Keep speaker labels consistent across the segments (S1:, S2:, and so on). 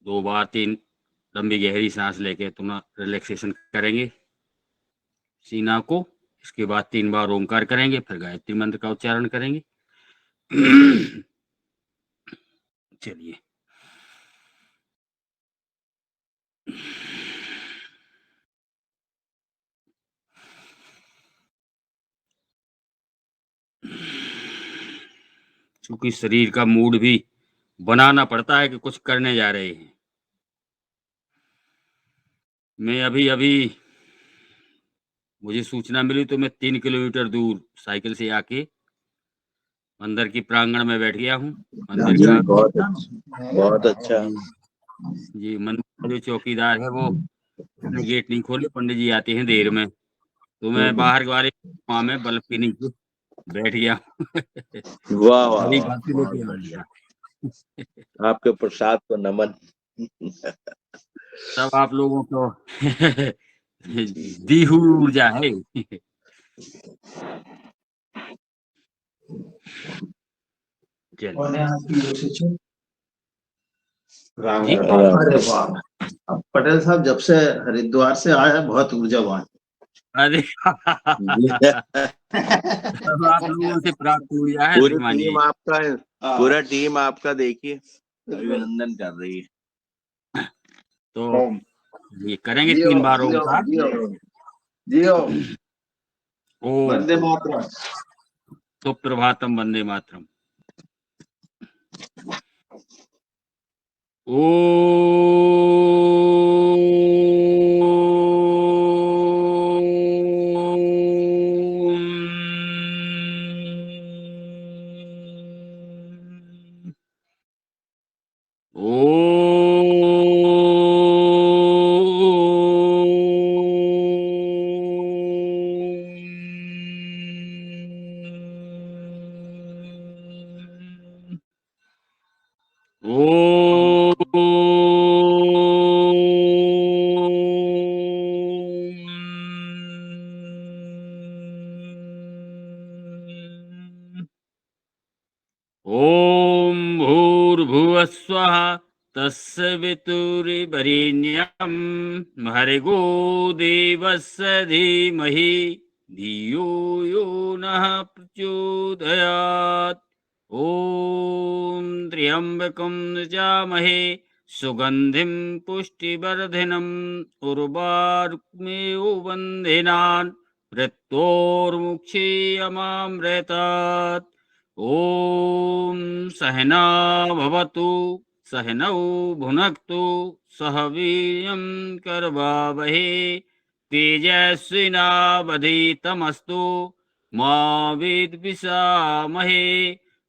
S1: 2 बार 3 लंबी गहरी सांस लेके तुम रिलैक्सेशन करेंगे सीना को। इसके बाद 3 बार ओंकार करेंगे, फिर गायत्री मंत्र का उच्चारण करेंगे। चलिए। क्योंकि शरीर का मूड भी बनाना पड़ता है कि कुछ करने जा रहे हैं। मैं अभी मुझे सूचना मिली तो मैं 3 किलोमीटर दूर साइकिल से आके मंदिर की प्रांगण में बैठ गया हूँ। मंदिर
S2: जी,
S1: का
S2: बहुत अच्छा।
S1: जी, मंदिर का जो चौकीदार है वो अपने गेट नहीं खोले, पंडित जी आते हैं देर में, तो मैं बाहर वाले वहाँ में बल्ब के नीचे बैठ गया।
S2: वाह वाह
S1: अभी
S2: वाह,
S1: घर से
S2: बहुत
S1: लेके आ
S2: बढ़िया।
S1: गया।
S2: आपके प्रसाद को नमन।
S1: सब आप लोगों को दी हुई ऊर्जा है। चलिए जी।
S3: अरे वाह, अब पटेल साहब जब से हरिद्वार से आए हैं बहुत ऊर्जावान।
S1: अरे सब आप लोगों से प्राप्त ऊर्जा है,
S2: पूरी
S1: श्रीमान जी।
S2: टीम आपका है, पूरा टीम आपका देखिए अभिनंदन कर रही है।
S1: तो ये करेंगे
S3: जियो
S1: 3 बार
S3: जियो
S1: ओंकार।
S3: जियो जियो,
S1: ओम
S3: वंदे मातरम।
S1: सुप्रभातम वंदे मातरम। ओम भूर्भुवस्वः तत्सवितुर्वरेण्यं भर्गो देवस्य धीमहि धियो यो नः प्रचोदयात्। ओम त्र्यंबकं यजामहे सुगंधिं पुष्टिवर्धनम् उर्वारुकमेव बन्धनान् मृत्योर्मुक्षीयमामृतात्। ओम सहना भवतु सहनौ भुनक्तु सह वीर्यं करवावहे तेजस्विनावधीतमस्तु मा विद्विषामहे।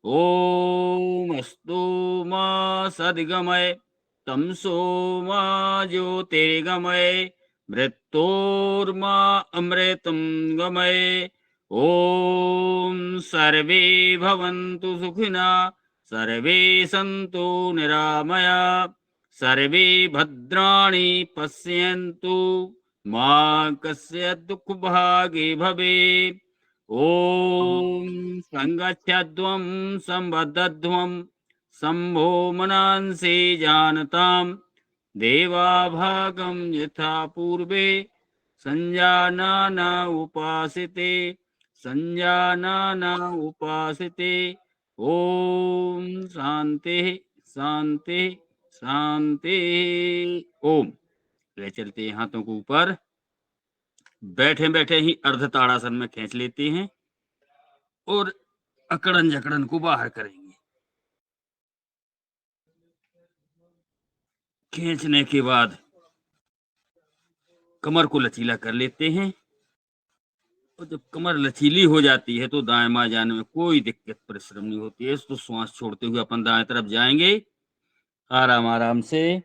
S1: ओम अस्तु मा सद्गमय तमसो मा ज्योतिर्गमय मृत्योर्मा अमृतं गमय। ओम सर्वे भवन्तु सुखिनः सर्वे सन्तु निरामया सर्वे भद्राणि पश्यन्तु मा कस्य दुःखभागे भवेत्। ओम संगच्छध्वं संबद्धध्वं शम्भो मनांसि जानताम् देवाभागं यथा पूर्वे संजानाना उपासिते संजानाना उपासिते। ओम शांति शांति शांति। ओम। ले चलते हैं हाथों को ऊपर, बैठे बैठे ही अर्ध ताड़ासन में खींच लेते हैं और अकड़न जकड़न को बाहर करेंगे। खींचने के बाद कमर को लचीला कर लेते हैं और जब कमर लचीली हो जाती है तो दाएं बाएं जाने में कोई दिक्कत परिश्रम नहीं होती है। तो श्वास छोड़ते हुए अपन दाएं तरफ जाएंगे आराम आराम से।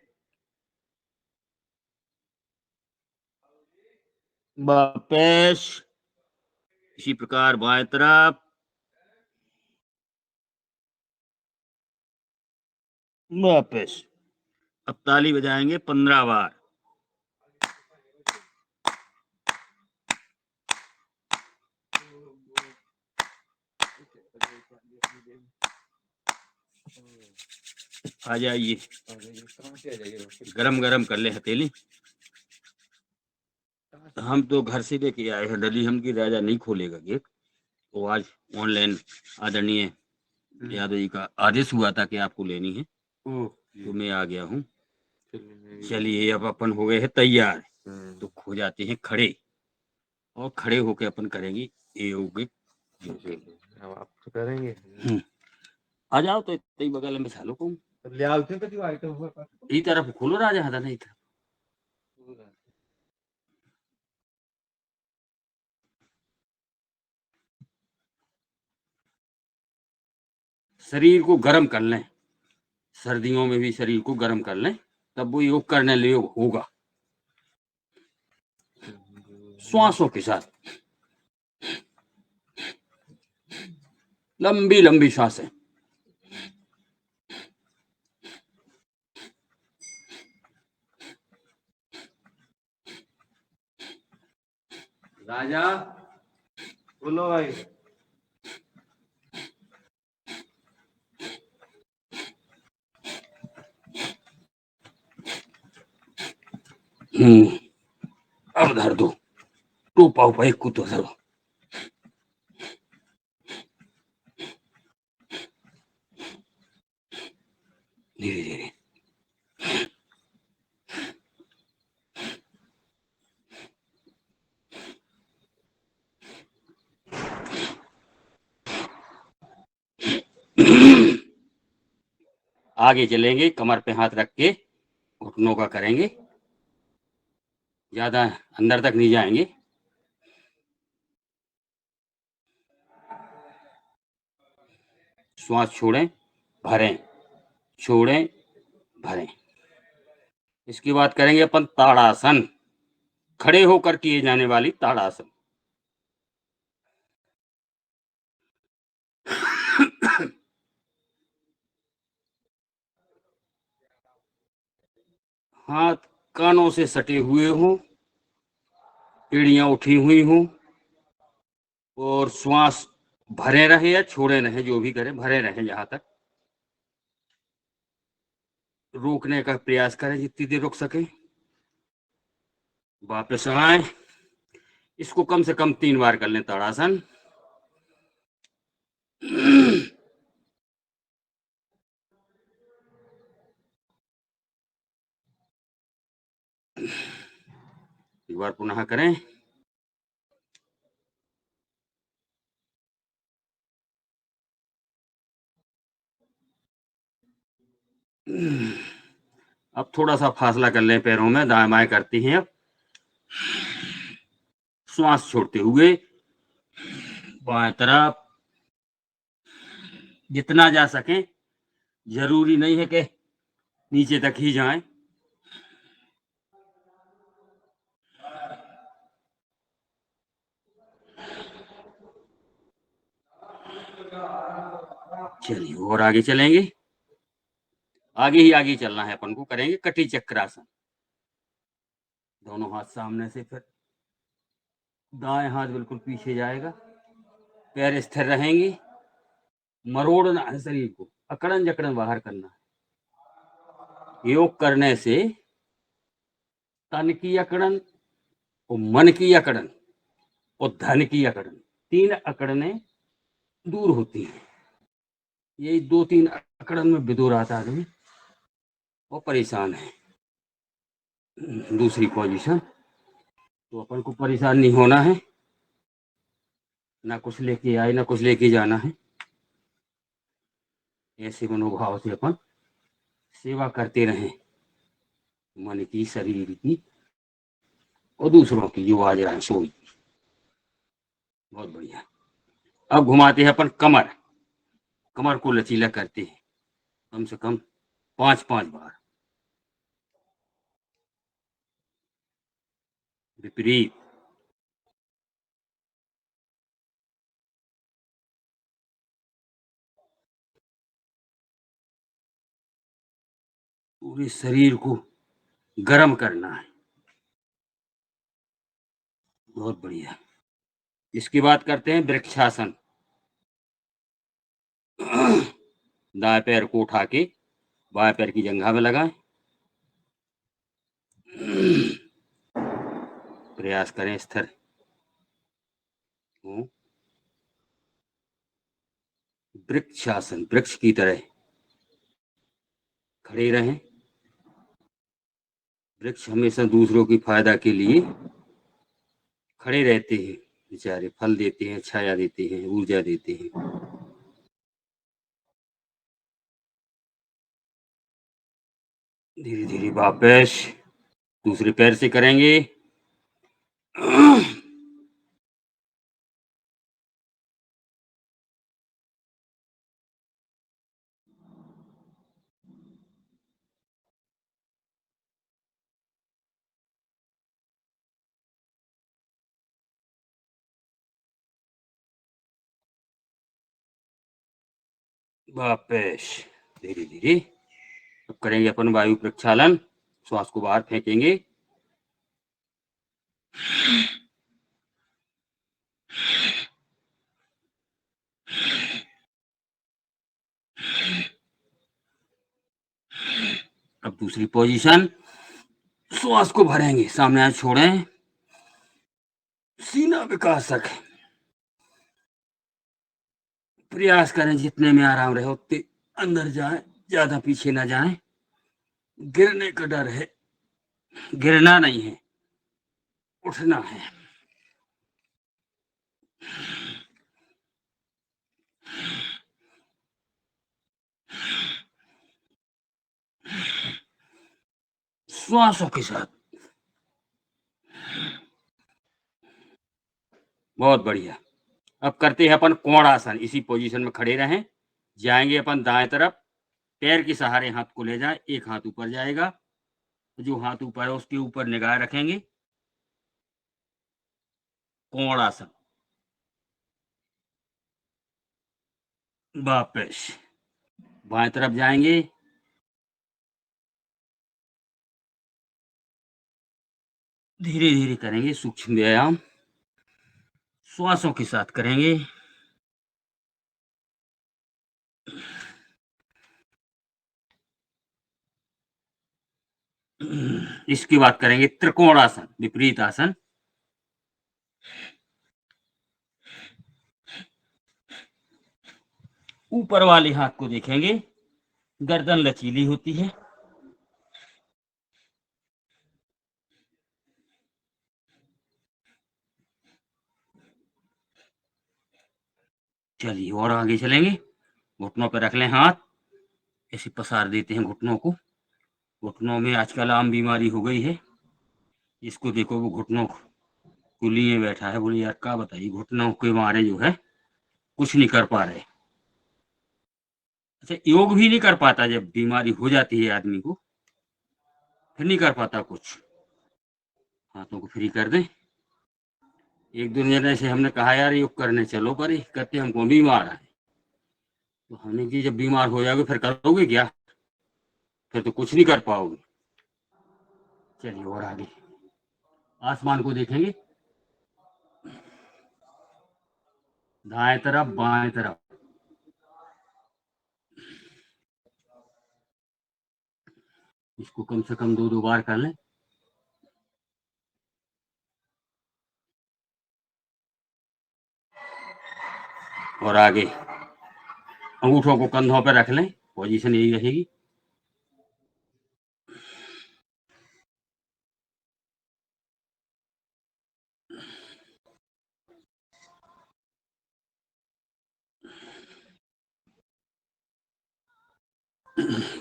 S1: वापस इसी प्रकार बाएं तरफ वापस। अब ताली बजाएंगे 15 बार। आ जाइए, गरम गरम कर ले हथेली। हम तो घर से लेके आए हैं डली, हम की राजा नहीं खोलेगा गेट। वो आज ऑनलाइन आदरणीय यादव जी का आदेश हुआ था कि आपको लेनी है, तो मैं आ गया हूँ। चलिए अब अपन हो गए हैं तैयार, तो हो जाते हैं खड़े, और खड़े होके अपन करेंगे योग।
S4: अब आप तो करेंगे।
S1: आ जाओ तो इतने ही बगल में सालों को
S4: ले आते हैं तो आइटम हुआ
S1: ई तरफ खोलो राजा हदा नहीं था। शरीर को गर्म कर लें, सर्दियों में भी शरीर को गर्म कर लें, तब वो योग करने लिए होगा। श्वासों के साथ लंबी लंबी सांसें। राजा
S4: बोलो भाई।
S1: अब धर दो टोपा उपा एक को तो धरो। धीरे धीरे आगे चलेंगे, कमर पे हाथ रख के घुटनों का करेंगे, ज्यादा अंदर तक नहीं जाएंगे। श्वास छोड़ें, भरें, छोड़ें, भरें। इसके बाद करेंगे अपन ताड़ासन, खड़े होकर किए जाने वाली ताड़ासन। हाथ कानों से सटे हुए हों, एड़ियां उठी हुई हों, और श्वास भरे रहे या छोड़े रहे, जो भी करें भरे रहे। जहां तक रोकने का प्रयास करें, जितनी देर रोक सके। वापस आए, इसको कम से कम 3 बार कर लें ताड़ासन। एक बार पुनः करें। अब थोड़ा सा फासला कर लें पैरों में, दाएं बाएं करती हैं। अब श्वास छोड़ते हुए बाएं तरफ जितना जा सके, जरूरी नहीं है कि नीचे तक ही जाएं। चलिए और आगे चलेंगे, आगे ही आगे चलना है अपन को। करेंगे कटी चक्रासन, दोनों हाथ सामने से, फिर दाएं हाथ बिल्कुल पीछे जाएगा, पैर स्थिर रहेंगे, मरोड़ना है शरीर को, अकड़न जकड़न बाहर करना है। योग करने से तन की अकड़न और मन की अकड़न और धन की अकड़न, 3 अकड़ने दूर होती हैं। यही 2-3 अकड़न में बिदुर आता आदमी और परेशान है। दूसरी पोजीशन, तो अपन को परेशान नहीं होना है, ना कुछ लेके आए ना कुछ लेके जाना है। ऐसे मनोभाव से अपन सेवा करते रहें, मन की, शरीर की और दूसरों की, जो आज रहे सो। बहुत बढ़िया। अब घुमाते हैं अपन कमर, कमर को लचीला करते हैं कम से कम 5-5 बार। विपरीत, पूरे शरीर को गर्म करना है। बहुत बढ़िया। इसके बाद करते हैं वृक्षासन। दाएं पैर को उठा के बाएं पैर की जंघा में लगाएं। प्रयास करें स्थिर हो। वृक्षासन, वृक्ष की तरह खड़े रहें। वृक्ष हमेशा दूसरों की फायदा के लिए खड़े रहते हैं, बेचारे फल देते हैं, छाया देते हैं, ऊर्जा देते हैं। धीरे धीरे वापस दूसरे पैर से करेंगे। वापस धीरे धीरे। अब करेंगे अपन वायु प्रक्षालन। श्वास को बाहर फेंकेंगे। अब दूसरी पोजीशन, श्वास को भरेंगे, सामने हाथ छोड़ें, सीना विकास रखें। प्रयास करें जितने में आराम रहे उतने अंदर जाए, ज्यादा पीछे ना जाएं। गिरने का डर है, गिरना नहीं है, उठना है। श्वासों के साथ। बहुत बढ़िया। अब करते हैं अपन कोणासन। इसी पोजीशन में खड़े रहें। जाएंगे अपन दाएं तरफ, पैर के सहारे हाथ को ले जाए, एक हाथ ऊपर जाएगा, जो हाथ ऊपर है उसके ऊपर निगाह रखेंगे। कोणासन। वापस बाएं तरफ जाएंगे। धीरे धीरे करेंगे, सूक्ष्म व्यायाम श्वासों के साथ करेंगे। इसके बाद करेंगे त्रिकोणासन, विपरीत आसन। ऊपर वाले हाथ को देखेंगे, गर्दन लचीली होती है। चलिए और आगे चलेंगे। घुटनों पर रख लें हाथ, ऐसे पसार देते हैं घुटनों को। घुटनों में आजकल आम बीमारी हो गई है। इसको देखो, वो घुटनों को लिए बैठा है। बोले यार क्या बताइए, घुटनों के मारे जो है कुछ नहीं कर पा रहे। अच्छा, योग भी नहीं कर पाता जब बीमारी हो जाती है आदमी को, फिर नहीं कर पाता कुछ। हाथों को फ्री कर दें। एक दो जने से हमने कहा यार योग करने चलो, पर कहते हमको बीमार है। तो हमने कि जब बीमार हो जाओगे फिर करोगे क्या, फिर तो कुछ नहीं कर पाओगे। चलिए और आगे आसमान को देखेंगे, दाएं तरफ बाएं तरफ। इसको कम से कम 2-2 बार कर लें। और आगे अंगूठों को कंधों पर रख लें, पोजीशन यही रहेगी।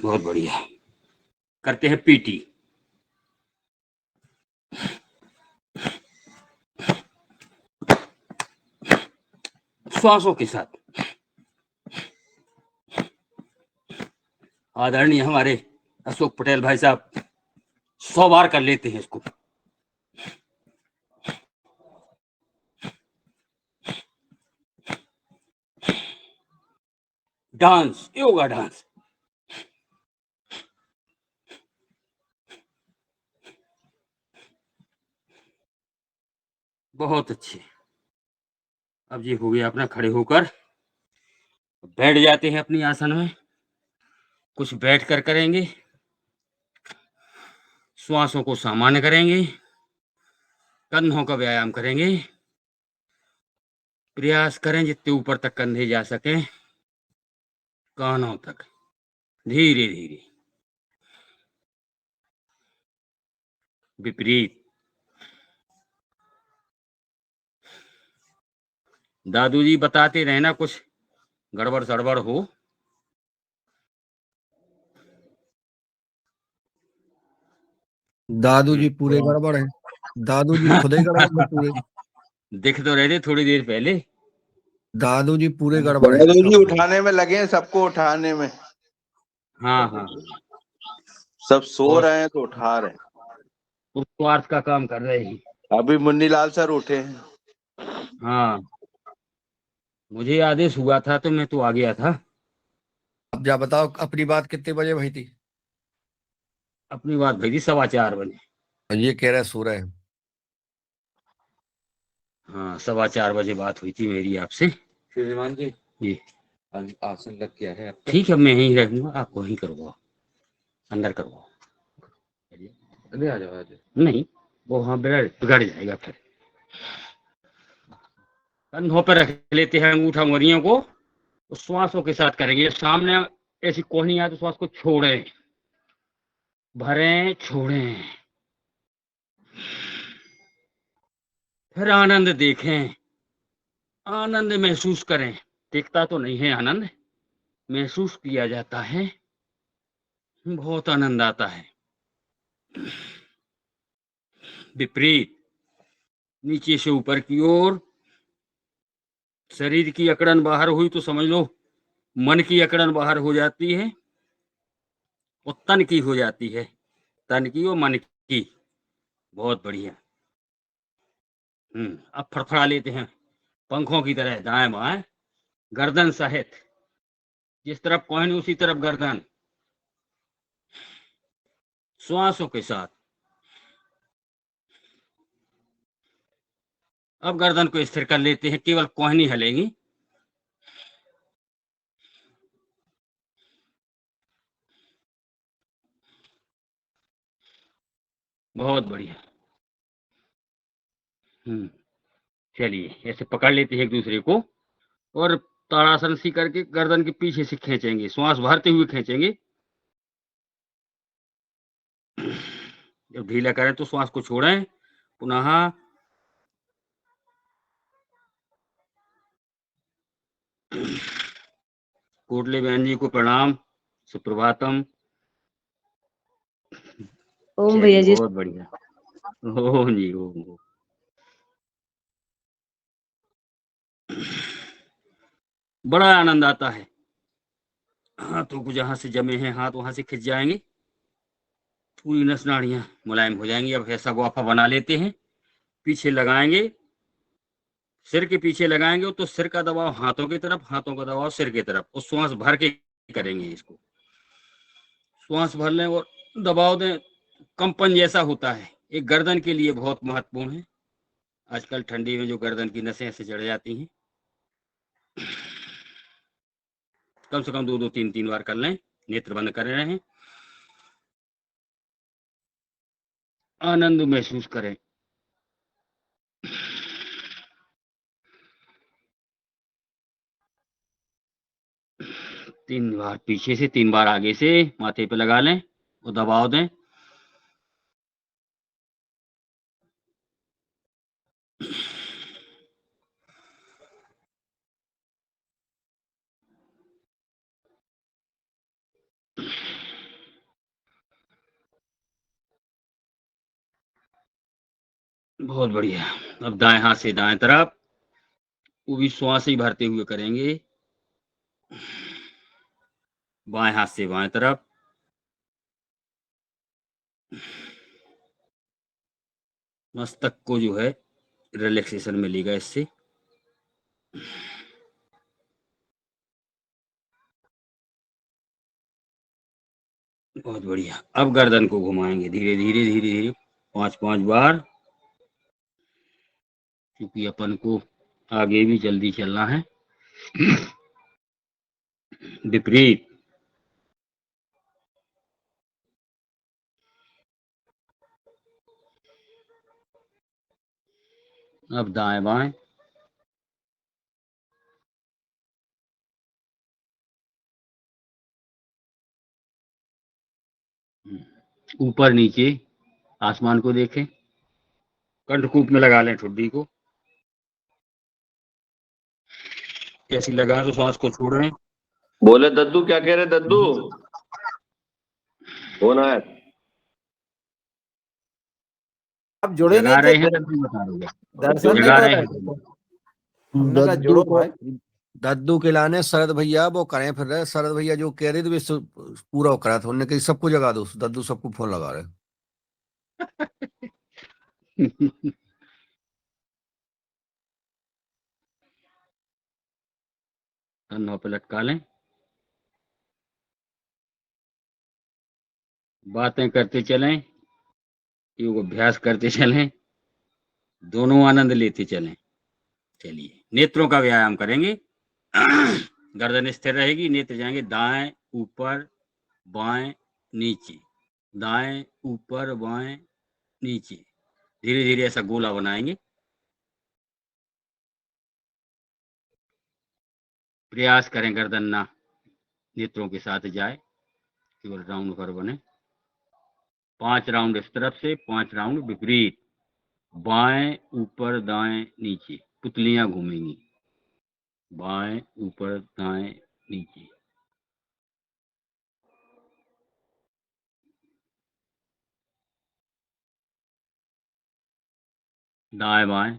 S1: बहुत बढ़िया। करते हैं पीटी। श्वासों के साथ। आदरणीय हमारे अशोक पटेल भाई साहब 100 बार कर लेते हैं इसको। Dance, yoga dance. बहुत अच्छे। अब ये हो गया अपना खड़े होकर। बैठ जाते हैं अपनी आसन में। कुछ बैठकर करेंगे, श्वासों को सामान्य करेंगे, कंधों का व्यायाम करेंगे। प्रयास करें जितने ऊपर तक कंधे जा सकें, कानों तक, धीरे धीरे। विपरीत। दादू जी बताते रहना, कुछ गड़बड़ सड़बड़ हो।
S5: दादू जी पूरे गड़बड़ है, दादू जी खुद ही गड़बड़ है पूरे।
S1: दिख तो रहे थे थोड़ी देर पहले।
S5: दादू जी पूरे गड़बड़ है।
S2: दादू जी उठाने में लगे हैं, सबको उठाने में।
S1: हाँ हाँ,
S2: सब सो
S1: और
S2: रहे हैं तो उठा रहे हैं।
S1: स्वार्थ का काम कर रहे हैं।
S2: अभी मुन्नीलाल सर उठे हैं।
S1: हाँ, मुझे आदेश हुआ था तो मैं तो आ गया था।
S5: अब जा बताओ, अपनी बात कितने बजे भई थी?
S1: अपनी बात भई थी 4:15 बजे।
S5: और ये कह रहे सो रहे हैं।
S1: हाँ, 4:15 बजे बात हुई थी मेरी आपसे।
S4: श्रीमान जी
S1: जी
S4: आसन लग गया है आपका।
S1: ठीक है, मैं यहीं रहूंगा, आप वहीं करवाओ, अंदर करवाओ।
S4: नहीं, आ जाओ।
S1: नहीं, वो हाँ बिगड़ जाएगा फिर। कंधों पर रख लेते हैं अंगूठा उंगलियों को, तो श्वासों के साथ करेंगे। सामने ऐसी कोहनी आए तो श्वास को छोड़ें, भरें, छोड़ें, फिर आनंद देखें, आनंद महसूस करें। दिखता तो नहीं है आनंद, महसूस किया जाता है, बहुत आनंद आता है। विपरीत। नीचे से ऊपर की ओर। शरीर की अकड़न बाहर हुई तो समझ लो मन की अकड़न बाहर हो जाती है और तन की हो जाती है, तन की और मन की। बहुत बढ़िया। अब फड़फड़ा लेते हैं पंखों की तरह, दाएं बाएं, गर्दन सहित। जिस तरफ कोहनी उसी तरफ गर्दन, श्वासों के साथ। अब गर्दन को स्थिर कर लेते हैं, केवल कोहनी हलेगी। बहुत बढ़िया। चलिए ऐसे पकड़ लेते हैं एक दूसरे को और ताड़ासन सी करके गर्दन के पीछे से खींचेंगे, श्वास भरते हुए खींचेंगे। जब ढीला करें तो श्वास को छोड़ें, पुनः कोटले बहन जी को प्रणाम, सुप्रभातम।
S6: ओम भैया जी।
S1: बहुत बढ़िया। ओम जी ओम। बड़ा आनंद आता है। हाथों को जहां से जमे हैं हाथ वहां से खिंच जाएंगे, पूरी नस नाड़ियां मुलायम हो जाएंगी। अब ऐसा गोफा बना लेते हैं, पीछे लगाएंगे, सिर के पीछे लगाएंगे तो सिर का दबाव हाथों की तरफ, हाथों का दबाव सिर की तरफ, और श्वास भर के करेंगे इसको। श्वास भर लें और दबाव दें, कंपन जैसा होता है। एक गर्दन के लिए बहुत महत्वपूर्ण है। आजकल ठंडी में जो गर्दन की नसें ऐसे चढ़ जाती हैं, कम से कम 2-2, 3-3 बार कर लें। नेत्र बंद कर रहे हैं, आनंद महसूस करें। तीन बार पीछे से, 3 बार आगे से माथे पे लगा लें और दबाव दें। बहुत बढ़िया। अब दाएं हाथ से दाएं तरफ, वो भी श्वास ही भरते हुए करेंगे। बाएं हाथ से बाएं तरफ, मस्तक को जो है रिलैक्सेशन मिलेगा इससे। बहुत बढ़िया। अब गर्दन को घुमाएंगे धीरे धीरे धीरे धीरे, 5-5 बार, क्योंकि अपन को आगे भी जल्दी चलना है। विपरीत। अब दाएं बाएं, ऊपर नीचे आसमान को देखें, कंठकूप में लगा लें ठुड्डी को, ऐसी लगा तो श्वास को छोड़ें।
S2: बोले दद्दू, क्या कह रहे दद्दू? कौन है?
S6: आप जुड़े
S1: जगा
S6: नहीं
S1: रहे
S6: थे
S1: हैं दद्दू, बता रहे हैं,
S6: दर्शन नहीं
S1: जगा
S6: कर
S1: रहे
S6: रहे
S1: हैं।
S6: थे। हमने कहा
S5: दद्दू
S6: जुड़ो
S5: को
S6: भाई।
S5: दद्दू के लाने शरद भैया वो करें फिर रहे। शरद भैया जो कह रहे थे वे पूरा करा था उन्होंने कही सबको जगा दो। दद्दू सबको फोन लगा रहे।
S1: कंधों पे लटका लें, बातें करते चलें, योग अभ्यास करते चलें, दोनों आनंद लेते चलें। चलिए नेत्रों का व्यायाम करेंगे। गर्दन स्थिर रहेगी, नेत्र जाएंगे दाएं ऊपर बाएं नीचे, दाएं ऊपर बाएं नीचे, धीरे धीरे ऐसा गोला बनाएंगे। प्रयास करें गर्दन ना नेत्रों के साथ जाए, केवल राउंड भर बने। 5 राउंड इस तरफ से, 5 राउंड विपरीत, बाएं ऊपर दाएं नीचे, पुतलियां घूमेंगी, बाएं ऊपर दाएं नीचे। दाएं बाएं,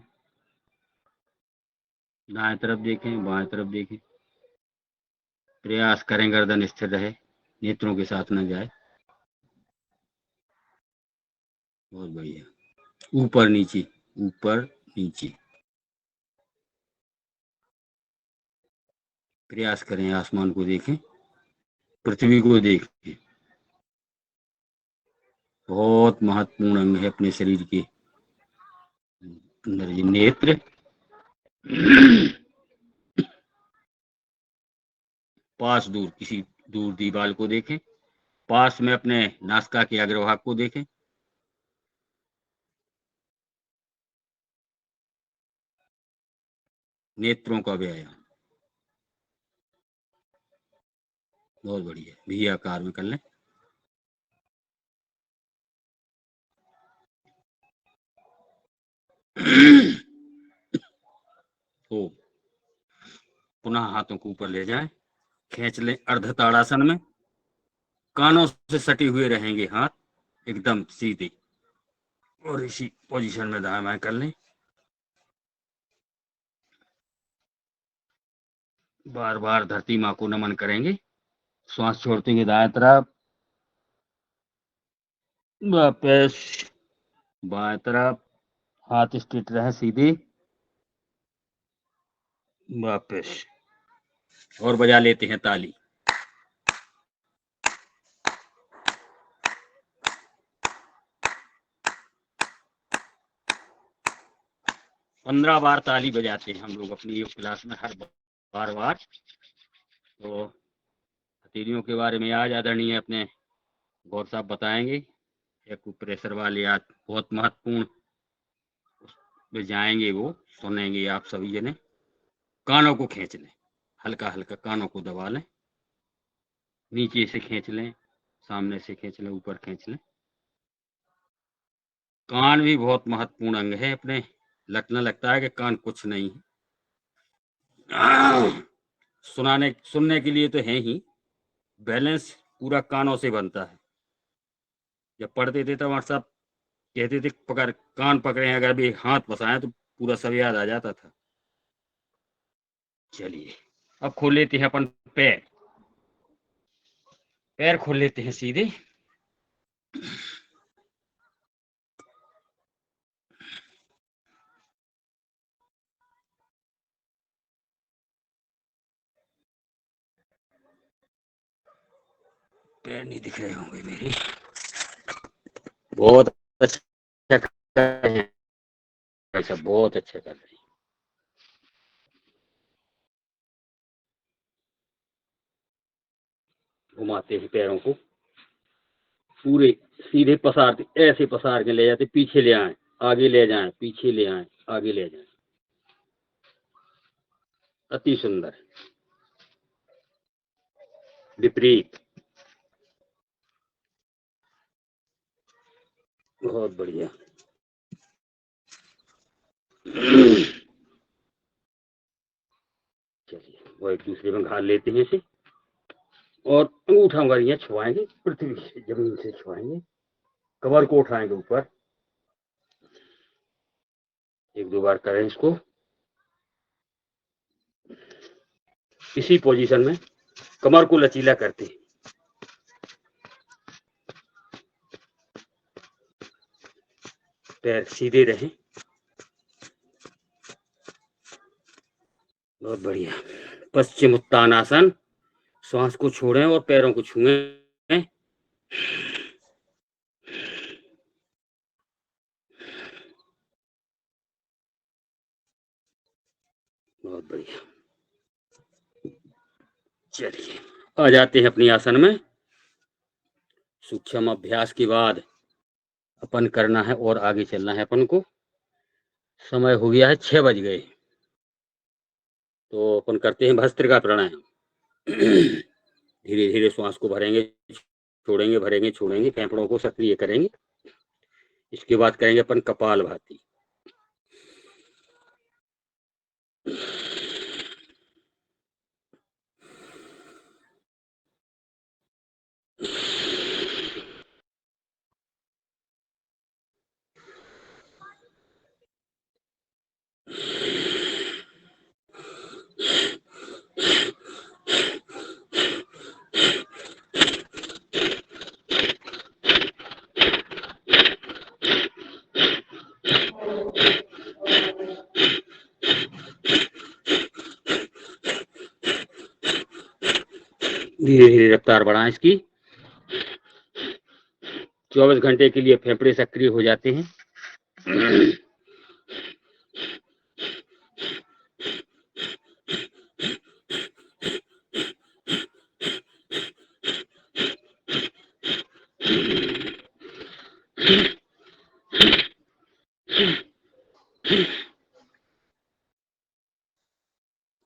S1: दाएं तरफ देखें बाएं तरफ देखें। प्रयास करें गर्दन स्थिर रहे, नेत्रों के साथ न जाए। बहुत बढ़िया। ऊपर नीचे ऊपर नीचे, प्रयास करें आसमान को देखें, पृथ्वी को देखें। बहुत महत्वपूर्ण अंग है अपने शरीर के अंदर ये नेत्र। पास दूर किसी दूर दीवार को देखें, पास में अपने नासिका के अग्रभाग को देखें। नेत्रों का व्यायाम बहुत बढ़िया। वी आकार में कर लें। ओ पुनः हाथों को ऊपर ले जाएं, खींच लें अर्ध ताड़ासन में, कानों से सटे हुए रहेंगे हाथ एकदम सीधे, और इसी पोजीशन में दाएं बाएं कर लें। बार बार धरती माँ को नमन करेंगे। श्वास छोड़ते हुए दाएं तरफ, वापस बाएं तरफ, हाथ स्ट्रेट रहे सीधे, वापस, और बजा लेते हैं ताली। पंद्रह बार ताली बजाते हैं हम लोग अपनी योग क्लास में हर बार। तो हथेलियों के बारे में आज आदरणीय अपने गौर साहब बताएंगे। एक्यूप्रेशर वाले आज बहुत महत्वपूर्ण में जाएंगे, वो सुनेंगे आप सभी जने। कानों को खींच लें, हल्का हल्का कानों को दबा लें, नीचे से खींच लें, सामने से खींच लें, ऊपर खींच लें। कान भी बहुत महत्वपूर्ण अंग है अपने। लगना लगता है कि कान कुछ नहीं है, सुनने के लिए तो है ही, बैलेंस पूरा कानों से बनता है। जब पढ़ते थे तब हमारे साहब कहते थे पकड़ कान पकड़े, अगर भी हाथ फंसाए तो पूरा सब याद आ जाता था। चलिए अब खोल लेते हैं अपन पैर, पैर खोल लेते हैं सीधे। पैर नहीं दिख रहे होंगे मेरे। बहुत अच्छा कर रहे हैं, ऐसा बहुत अच्छा कर रहे हैं। घुमाते हैं पैरों को, पूरे सीधे पसारते, ऐसे पसार के ले जाते, पीछे ले आए, आगे ले जाएं, पीछे ले आएं, आगे ले जाएं। अति सुंदर। विपरीत। बहुत बढ़िया। चलिए वो एक दूसरे में घाल लेते हैं इसे और अंगूठा उंगलियां छुआएंगे, पृथ्वी से जमीन से छुआएंगे, कमर को उठाएंगे ऊपर। एक दो बार करें इसको इसी पोजीशन में, कमर को लचीला करते हैं। पैर सीधे रहें। बहुत बढ़िया। पश्चिम उत्तानासन। श्वास को छोड़ें और पैरों को छुएं। बहुत बढ़िया। चलिए आ जाते हैं अपनी आसन में। सूक्ष्म अभ्यास के बाद अपन करना है और आगे चलना है अपन को। समय हो गया है 6 बज गए, तो अपन करते हैं भस्त्रिका प्राणायाम। धीरे धीरे श्वास को भरेंगे, छोड़ेंगे, भरेंगे, छोड़ेंगे, फेफड़ों को सक्रिय करेंगे। इसके बाद करेंगे अपन कपालभाति। धीरे धीरे रफ्तार बढ़ाएं इसकी। 24 घंटे के लिए फेफड़े सक्रिय हो जाते हैं।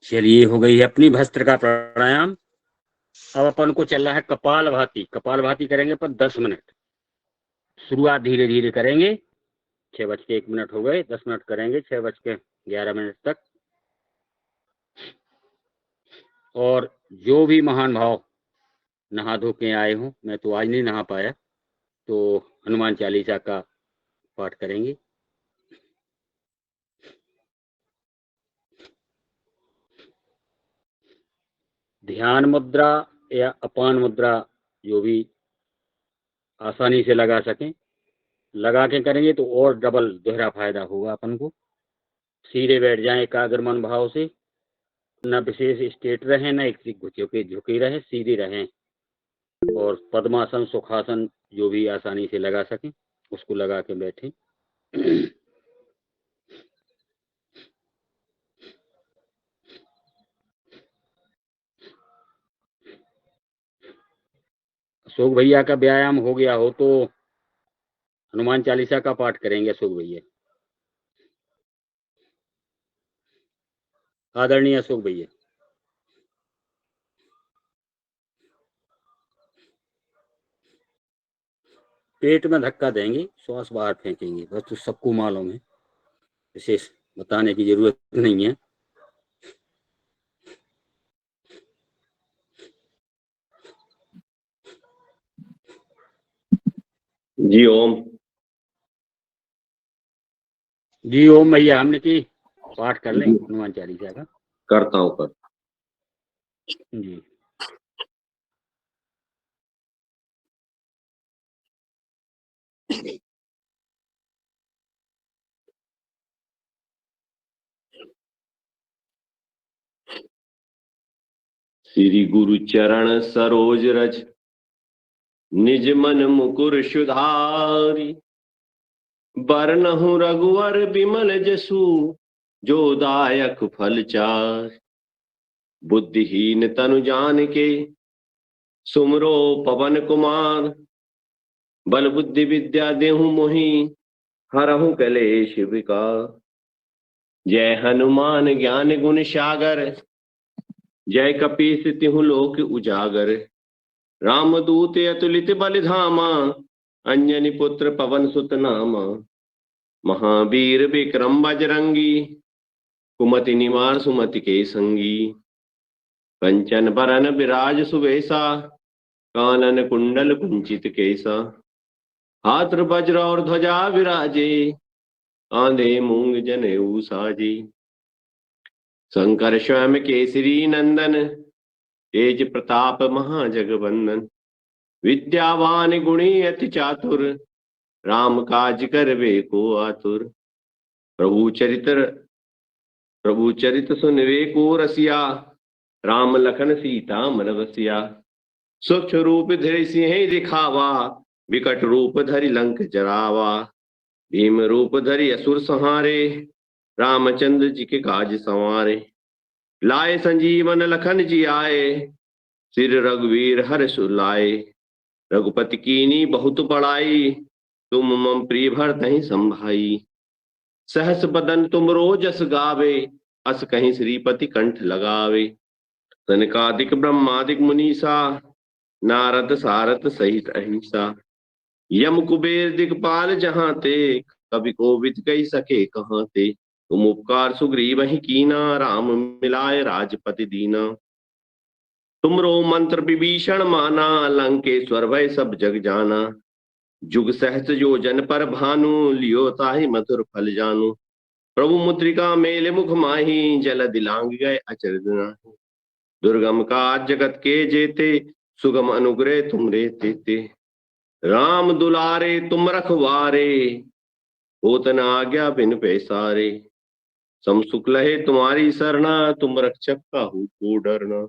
S1: चलिए हो गई है अपनी भस्त्रिका प्राणायाम। अब अपन को चल रहा है कपालभाति। कपालभाति करेंगे पर 10 मिनट। शुरुआत धीरे धीरे करेंगे। 6:01 हो गए, 10 मिनट करेंगे 6:11 तक। और जो भी महान भाव नहा धो के आए हों, मैं तो आज नहीं नहा पाया, तो हनुमान चालीसा का पाठ करेंगे। ध्यान मुद्रा या अपान मुद्रा जो भी आसानी से लगा सकें, लगा के करेंगे तो और डबल दोहरा फायदा होगा अपन को। सीधे बैठ जाएं एकाग्र मन भाव से, न विशेष स्टेट रहें, न एक झुके रहें, सीधे रहें। और पद्मासन, सुखासन जो भी आसानी से लगा सकें उसको लगा के बैठें। अशोक भैया का व्यायाम हो गया हो तो हनुमान चालीसा का पाठ करेंगे अशोक भैया। आदरणीय अशोक भैया। पेट में धक्का देंगे, श्वास बाहर फेंकेंगे, बस तो सबको मालूम है, विशेष बताने की जरूरत नहीं है।
S2: जी ओम।
S1: जी ओम भैया, हमने की पाठ कर लें हनुमान चालीसा का।
S2: करता हूँ कर।
S1: जी
S2: श्री गुरु चरण सरोज रज निज मन मुकुर सुधारी, बरनहु रघुवर बिमल जसु जो दायक फल चार। बुद्धिहीन तनु जान के सुमरो पवन कुमार, बल बुद्धि विद्या देहु मोहि हरहु कलेश विकार। जय हनुमान ज्ञान गुण सागर, जय कपीस तिहु लोक उजागर। रामदूत अतुलित बल धामा, अंजनी पुत्र पवन सुत नामा। महावीर विक्रम बजरंगी, कुमति निवार सुमति के संगी। कंचन बरन विराज सुवेशा, कानन कुंडल कुंचित केसा। हाथ वज्र और ध्वजा विराजे, आंधे मूंग जनेऊ साजे। शंकर स्वयं केसरी नंदन, तेज प्रताप महाजगवंदन। विद्यावान गुणी अति चातुर, राम काज करवे को आतुर। प्रभु चरित सुनवे को रसिया, राम लखन सीता मन बसिया। सूक्ष्म रूप धरि सिंह दिखावा, विकट रूप धरि लंक जरावा। भीम रूप धरि असुर संहारे, रामचंद्र जी के काज संवारे। लाए संजीवन लखन जी आए, सिर रघुवीर हर्ष लाए। रघुपति कीनी बहुत बड़ाई, तुम मम प्रिय भरतहि संभाई। सहस बदन तुम रोजस गावे, अस कहीं श्रीपति कंठ लगावे। सनकादिक ब्रह्मादिक मुनीसा, नारद सारद सहित अहिंसा। यम कुबेर दिगपाल जहाँ ते, कवि कोविद कही सके कहाँ ते। तुम उपकार सुग्रीव ही कीना, राम मिलाए राजपति दीना। तुमरो मंत्र विभीषण माना, लंकेश्वर भय सब जग जाना। जुग सहस्त्र जो जन पर भानु, लियो ताहि मधुर फल जानू। प्रभु मुद्रिका मेल मुख माही, जल दिलांग गए अचरज नाहि। दुर्गम काज जगत के जेते, सुगम अनुग्रह तुमरे तेते। राम दुलारे तुम रखवारे, होत न आज्ञा बिन पैसारे। सम सुख लहे तुम्हारी सरना, तुम रक्षक काहू को डरना।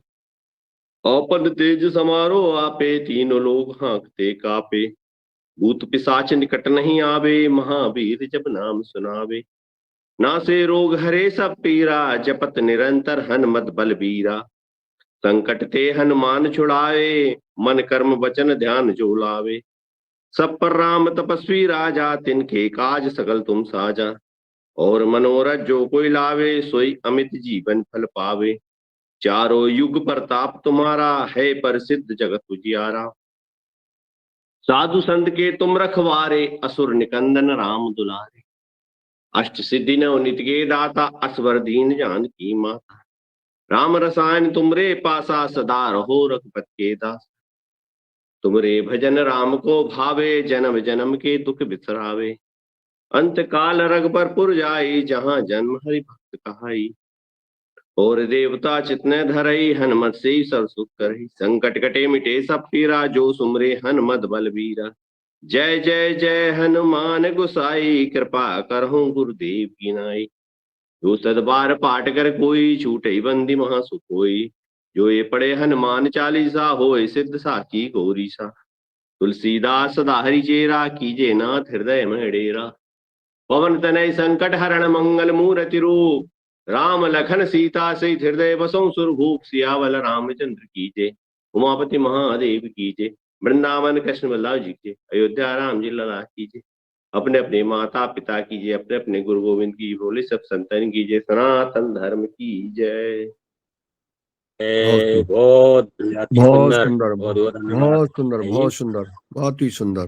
S2: औपद तेज समारो आपे, तीनों लोग हाँकते कापे। भूत पिशाच निकट नहीं आवे, महावीर जब नाम सुनावे। नासे रोग हरे सब पीरा, जपत निरंतर हनुमत बलबीरा। संकट ते हनुमान छुड़ावे, मन कर्म वचन ध्यान जो लावे। सब पर राम तपस्वी राजा, तिनके काज सकल तुम साजा। और मनोरथ जो कोई लावे, सोई अमित जीवन फल पावे। चारों युग प्रताप तुम्हारा, है प्रसिद्ध जगत उजियारा। साधु संत के तुम रखवारे, असुर निकंदन राम दुलारे। अष्ट सिद्धि नवनीत के दाता, असवर दीन जान की माता। राम रसायन तुमरे पासा, सदा रहो रघुपत के दास। तुमरे भजन राम को भावे, जन्म जन्म के दुख बिसरावे। अंत काल रघुबर पुर जाई, जहाँ जन्म हरि भक्त कहाई। और देवता चितने धरई, हनुमत से ही सब सुख करई। संकट कटे मिटे सब पीरा, जो सुमरे हनुमत बलबीरा। जय जय जय हनुमान गुसाई, कृपा करहु गुरुदेव की नाई। जो सदबार पाठ कर कोई, छूटे बंदी महा सुख होई। जो ये पढ़े हनुमान चालीसा, होय सिद्ध साखी गौरी सा। तुलसीदास सदा हरि चेरा, कीजे नाथ हृदय में डेरा। पवन तनय संकट हरण, मंगल मूर्ति रूप। राम लखन सीता सहित हृदय बसों सुरभूप। सियावल रामचंद्र की जय, उमापति महादेव की जय। वृंदावन कृष्ण बल्लभ जी के, अयोध्या राम जी लला की जय। अपने अपने माता पिता की जय, अपने अपने गुरु गोविंद की, बोले सब संतन की जय। सनातन धर्म की जय।
S1: बहुत अति
S5: बहुत
S1: सुंदर,
S5: सुंदर,
S1: बहुत बहुत धन्यवाद
S5: बहुत सुंदर,
S1: जी।
S5: बहुत सुंदर, बहुत ही सुंदर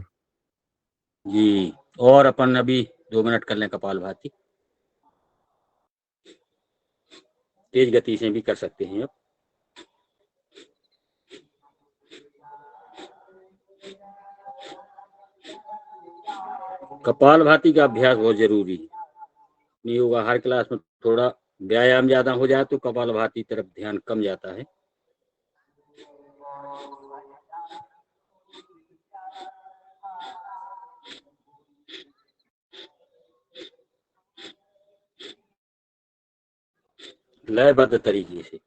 S1: जी। और अपन अभी 2 मिनट कर लें कपाल भाती, तेज गति से भी कर सकते हैं अब। कपाल भाती का अभ्यास बहुत जरूरी है। नहीं होगा हर क्लास में थोड़ा व्यायाम ज्यादा हो जाए तो कपाल भाती तरफ ध्यान कम जाता है। लयबद्ध तरीके से।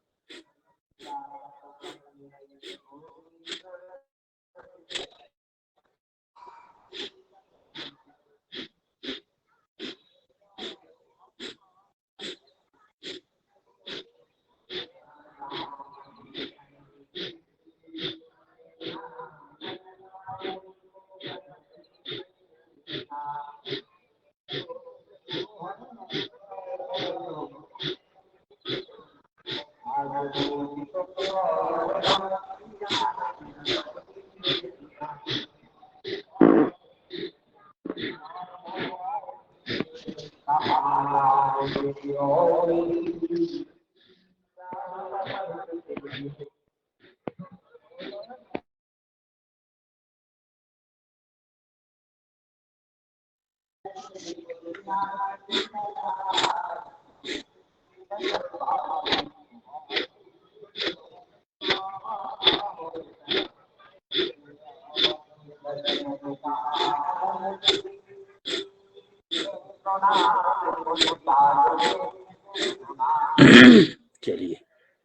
S1: चलिए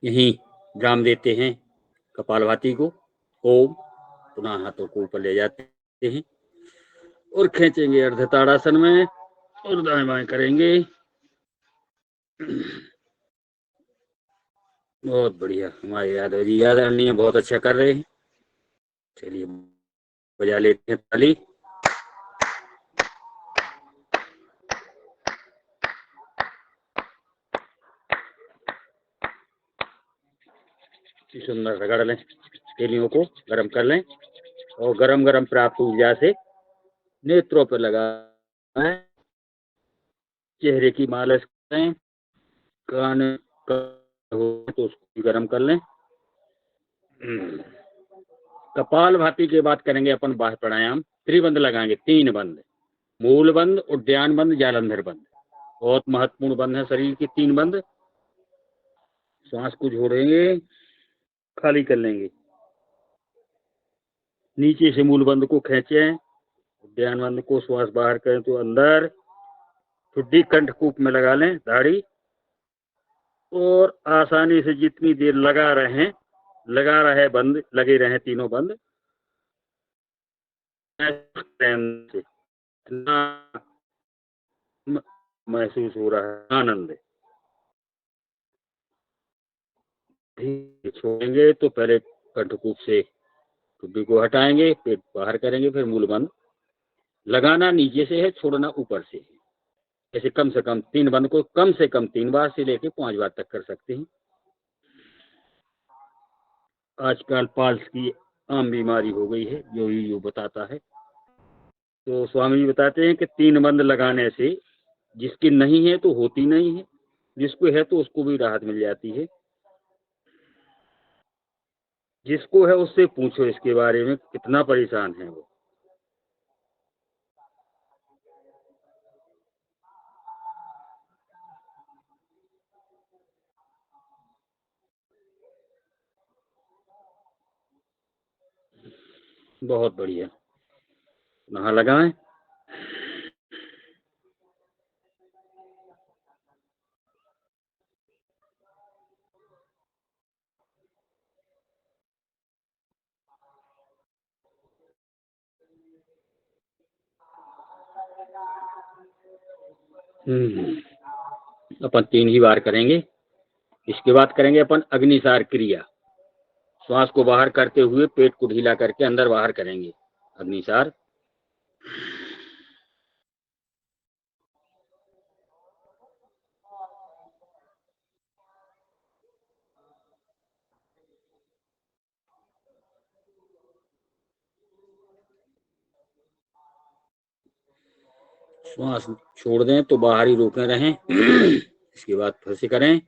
S1: यहीं विराम देते हैं कपालभाति को। ओम। पुनः हाथों को ऊपर ले जाते हैं और खींचेंगे अर्धताड़ासन में और दाएं बाएं करेंगे। बहुत बढ़िया, हमारे यादव जी आदरणीय बहुत अच्छा कर रहे हैं। चलिए बजा लेते हैं ताली। सुंदर रगड़ लें, केलियों को गर्म कर लें और गरम गरम प्राप्त ऊर्जा से नेत्रों पर लगाएं, चेहरे की मालिश करें, कान हो तो उसको भी गर्म कर लें। कपाल भाती के बाद करेंगे अपन बाह्य प्राणायाम। त्रिबंध लगाएंगे, 3 बंद, मूल बंद, उद्यान बंद, जालंधर बंद। बहुत महत्वपूर्ण बंद है शरीर के 3 बंद। श्वास को छोड़ेंगे, खाली कर लेंगे, नीचे से मूल बंद को खींचें, उद्यान बंद को श्वास बाहर करें तो अंदर, ठुड्डी कंठकूप में लगा लें दाढ़ी, और आसानी से जितनी देर लगा रहे बंद, लगे रहे तीनों बंद से महसूस हो रहा है आनंद। छोड़ेंगे तो पहले कंठकूप से ठुड्डी को हटाएंगे, पेट बाहर करेंगे, फिर मूल बंद। लगाना नीचे से है, छोड़ना ऊपर से है। ऐसे कम से कम 3 बंद को कम से कम 3 बार से लेकर 5 बार तक कर सकते हैं। आजकल पाल्स की आम बीमारी हो गई है, जो ही बताता है। तो स्वामी जी बताते हैं कि 3 बंद लगाने से जिसकी नहीं है तो होती नहीं है, जिसको है तो उसको भी राहत मिल जाती है। जिसको है उससे पूछो इसके बारे में, कितना परेशान है वो। बहुत बढ़िया, नहा लगाएं। अपन 3 ही बार करेंगे। इसके बाद करेंगे अपन अग्निसार क्रिया। श्वास को बाहर करते हुए पेट को ढीला करके अंदर बाहर करेंगे अग्निसार। श्वास छोड़ दें तो बाहर ही रोके रहें। इसके बाद फिर से करें।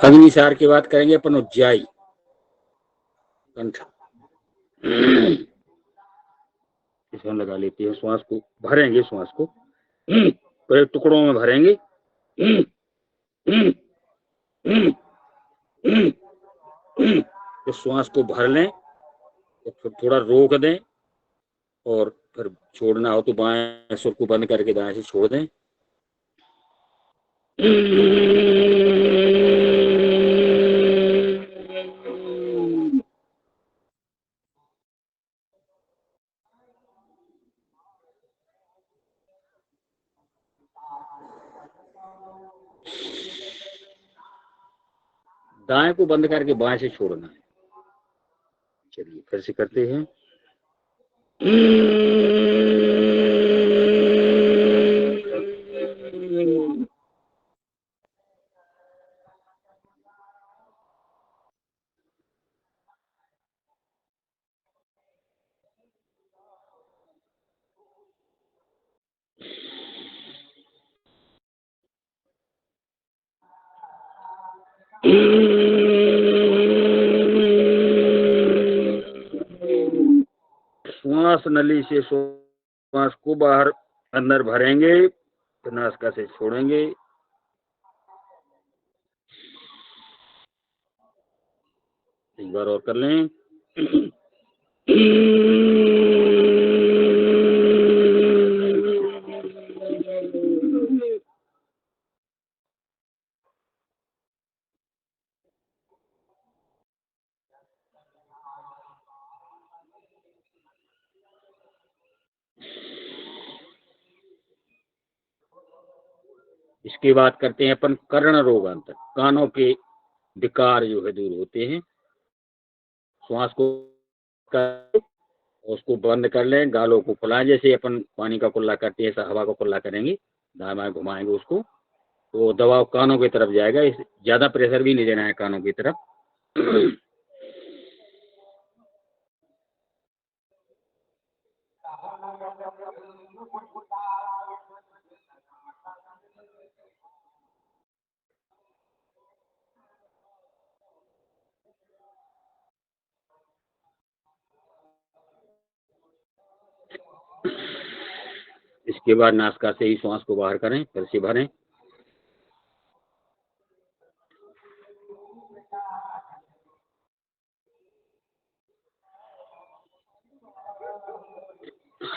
S1: अग्निसार के बाद करेंगे अपन उज्जाई कंठ। इसमें लगा लेते हैं, श्वास को भरेंगे, श्वास को पहले टुकड़ों में भरेंगे, तो श्वास को भर लें, तो थोड़ा रोक दें, और फिर छोड़ना हो तो बाएं सुर को बंद करके दाएं से छोड़ दें। दाएं को बंद करके बाएं से छोड़ना है। चलिए फिर से करते हैं। श्वास नली से श्वास को बाहर अंदर भरेंगे, फिर नासिका से छोड़ेंगे। एक बार और कर लें। इसके बाद करते हैं अपन कर्ण रोगांतर। कानों के विकार जो है दूर होते हैं। श्वास को उसको बंद कर लें, गालों को फुलाएं, जैसे अपन पानी का कुल्ला करते हैं ऐसा हवा का कुल्ला करेंगे, दाएं बाएं घुमाएंगे उसको, तो दबाव कानों की तरफ जाएगा। ज्यादा प्रेशर भी नहीं देना है कानों की तरफ। इसके बाद नासिका से ही श्वास को बाहर करें, फिर से भरें।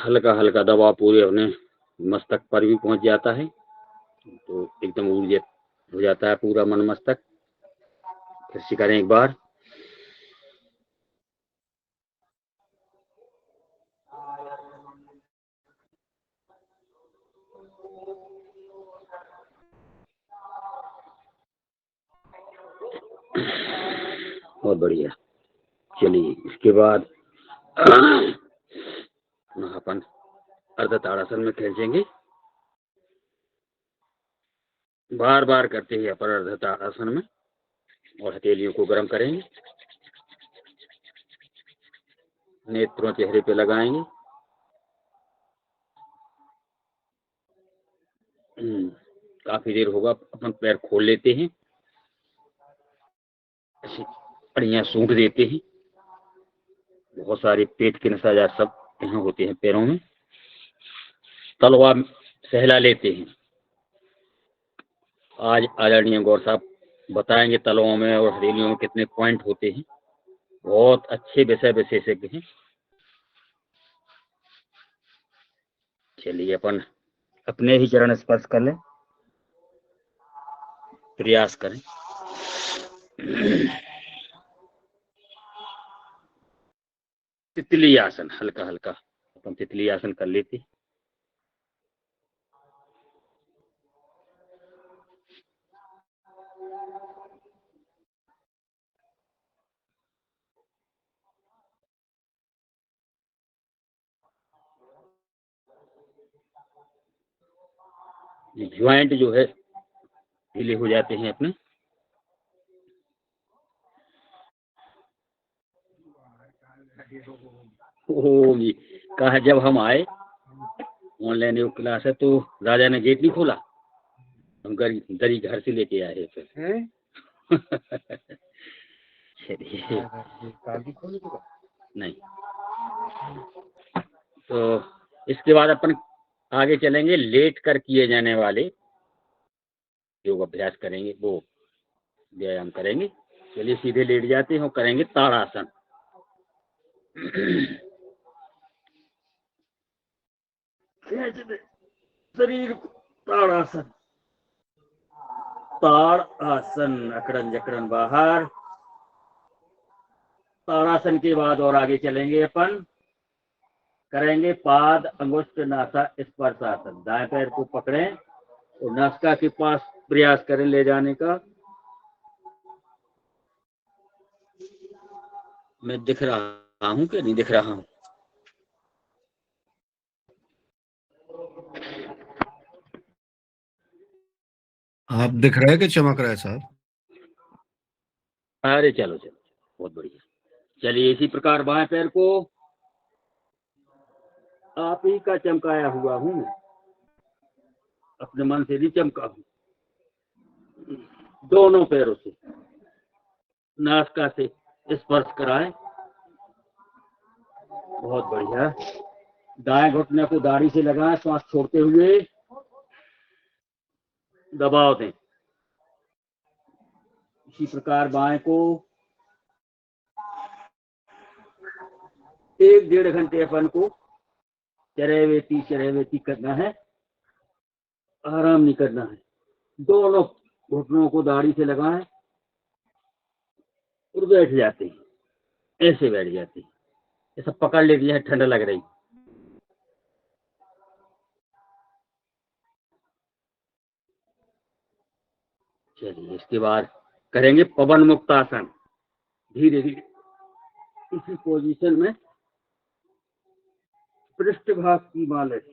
S1: हल्का हल्का दबाव पूरे अपने मस्तक पर भी पहुंच जाता है, तो एकदम ऊर्जित हो जाता है पूरा मन मस्तक। फिर से करें एक बार। बहुत बढ़िया। चलिए इसके बाद अपन अर्ध ताड़ासन में खींचेंगे। बार बार करते हैं अपन अर्ध ताड़ासन में, और हथेलियों को गर्म करेंगे, नेत्रों चेहरे पे लगाएंगे। काफी देर होगा, अपन पैर खोल लेते हैं, बढ़िया सूंघ देते हैं। बहुत सारे पेट के नसाजा सब यहाँ होते हैं पैरों में। तलवा सहला लेते हैं। आज आदरणीय गौर साहब बताएंगे तलवों में और हथेलियों में कितने पॉइंट होते हैं। बहुत अच्छे विषय विशेषज्ञ हैं। चलिए अपन अपने ही चरण स्पर्श कर लें, प्रयास करें। तितली आसन, हल्का हल्का अपन तितली आसन कर लेते। ज्वाइंट जो है ढीले हो जाते हैं अपने। ओ जी, कहा जब हम आए ऑनलाइन योग क्लास है तो राजा ने गेट नहीं खोला, हम दरी घर से लेके आए फिर। चलिए नहीं, तो इसके बाद अपन आगे चलेंगे। लेट कर किए जाने वाले योग अभ्यास करेंगे, वो व्यायाम करेंगे। चलिए सीधे लेट जाते हैं और करेंगे ताड़ासन। खींच दे शरीर को। ताड़ासन, ताड़ आसन, अकड़न जकड़न बाहर। ताड़ासन के बाद और आगे चलेंगे अपन, करेंगे पाद अंगुष्ठ नासा स्पर्शासन। दाएं पैर को पकड़ें और नासिका के पास प्रयास करें ले जाने का। मैं दिख रहा हूं कि नहीं दिख रहा हूं?
S5: आप दिख रहे हैं कि चमक रहे हैं साहब?
S1: अरे चलो चलो, बहुत बढ़िया। चलिए इसी प्रकार बाएं पैर को आप ही का चमकाया हुआ हूं, अपने मन से नहीं चमका हूं। दोनों पैरों से नासिका से स्पर्श कराएं। बहुत बढ़िया। दाएं घुटने को दाढ़ी से लगाएं, श्वास छोड़ते हुए दबाव दें। इसी प्रकार बाएं को 1-1.5 घंटे अपन को चरैवेती करना है, आराम नहीं करना है। दोनों घुटनों को दाढ़ी से लगाएं और बैठ जाते हैं, ऐसे बैठ जाते हैं। ऐसा पकड़ लेती है, ठंड लग रही। चलिए इसके बाद करेंगे पवन मुक्त आसन। धीरे धीरे इसी पोजीशन में पृष्ठ भाग की मालिश।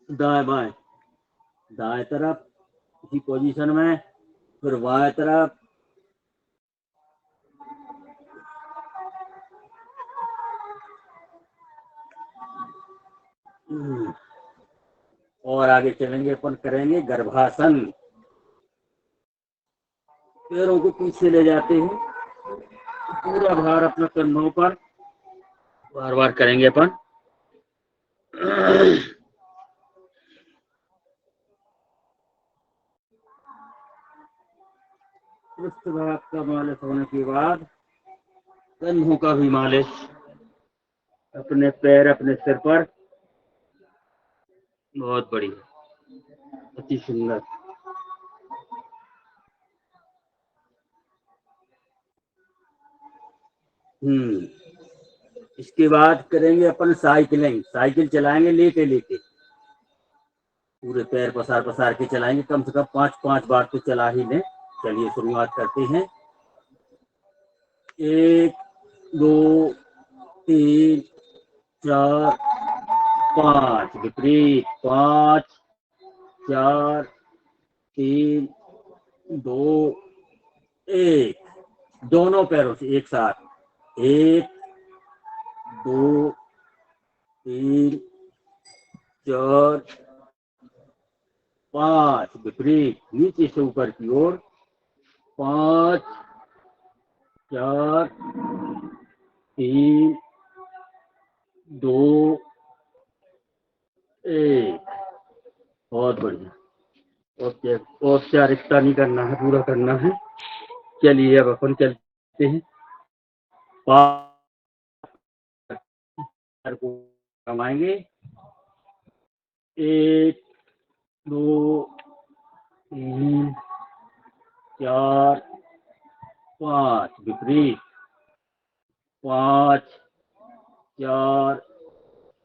S1: दाएं बाएं, दाएं तरफ इसी पोजीशन में, फिर बाएं तरफ, और आगे चलेंगे अपन, करेंगे गर्भासन। पैरों को पीछे ले जाते हैं, पूरा भार अपने कंधों पर, बार बार करेंगे अपन। पृष्ठ भाग का मालिश होने के बाद कंधों का भी मालिश, अपने पैर अपने सिर पर। बहुत बढ़िया, अति सुंदर। इसके बाद करेंगे अपन साइकिलिंग। साइकिल चलाएंगे लेटे लेटे, पूरे पैर पसार पसार के चलाएंगे, कम से कम 5-5 बार तो चला ही लें। चलिए शुरुआत करते हैं। 1 2 3 4 5, विपरीत। 5 4 3 2 1। दोनों पैरों से एक साथ। 1 2 3 4 5, विपरीत। नीचे से ऊपर की ओर। 5 4 3 2 1। बहुत बढ़िया। औपचारिकता नहीं करना है, पूरा करना है। चलिए अब अपन चलते हैं। पैर को कमाएंगे। 1 2 3 4 5, विपरीत। 5 4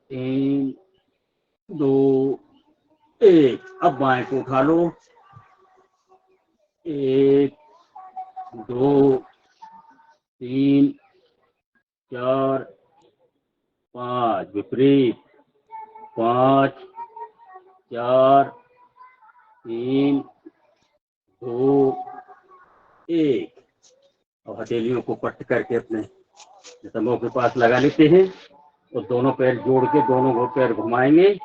S1: 3 2 1। अब बाएं को उठा लो। 1 2 3 4 5, विपरीत। 5 4 3 2 1। और हथेलियों को पट्ट करके अपने नितंबों के पास लगा लेते हैं और दोनों पैर जोड़ के दोनों पैर घुमाएंगे।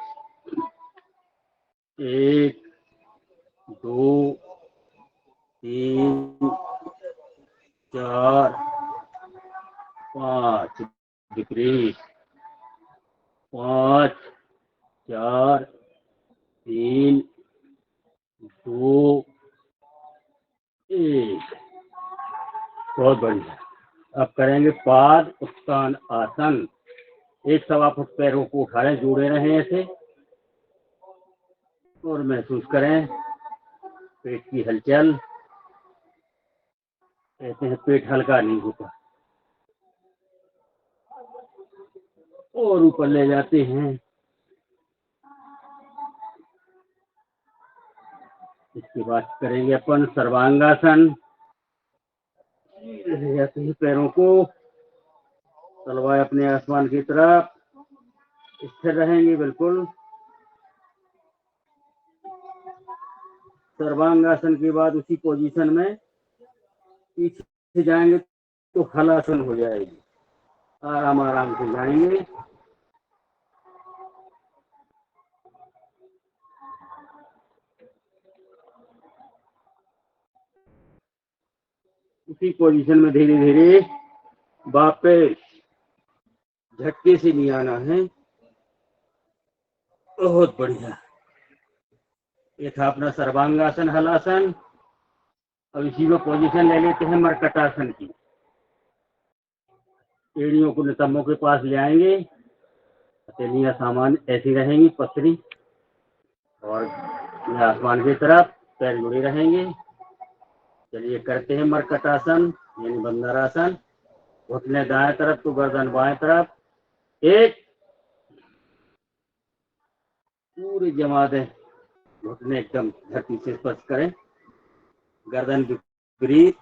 S1: 1 2 3 4 5, विपरीत। 5 4 3 2 1।
S7: बहुत बढ़िया। अब करेंगे पाद उत्तान आसन। एक सवा फुट पैरों को उठा लें, जोड़े रहें ऐसे और महसूस करें पेट की हलचल। कहते हैं पेट हल्का नहीं होता। और ऊपर ले जाते हैं। इसके बाद करेंगे अपन सर्वांगासन। ले जाते हैं पैरों को, तलवाएं अपने आसमान की तरफ, स्थिर रहेंगे बिल्कुल। सर्वांगासन के बाद उसी पोजीशन में पीछे जाएंगे तो हलासन हो जाएगी। आराम आराम से जाएंगे। उसी पोजीशन में धीरे धीरे वापस, झटके से नहीं आना है। बहुत बढ़िया। ये था अपना सर्वांगासन हलासन। अब इसी में पोजीशन ले लेते हैं मरकटासन की। एड़ियों को नितंबों के पास ले आएंगे, हथेलियां सामान ऐसी रहेंगी पसरी, और आसमान की तरफ पैर जुड़े रहेंगे। चलिए करते हैं मरकटासन यानी बंदरासन। घुटने दाएं तरफ तो गर्दन बाएं तरफ। एक, पूरी जमा दें, घुटने एकदम धरती से स्पर्श करें, गर्दन विपरीत।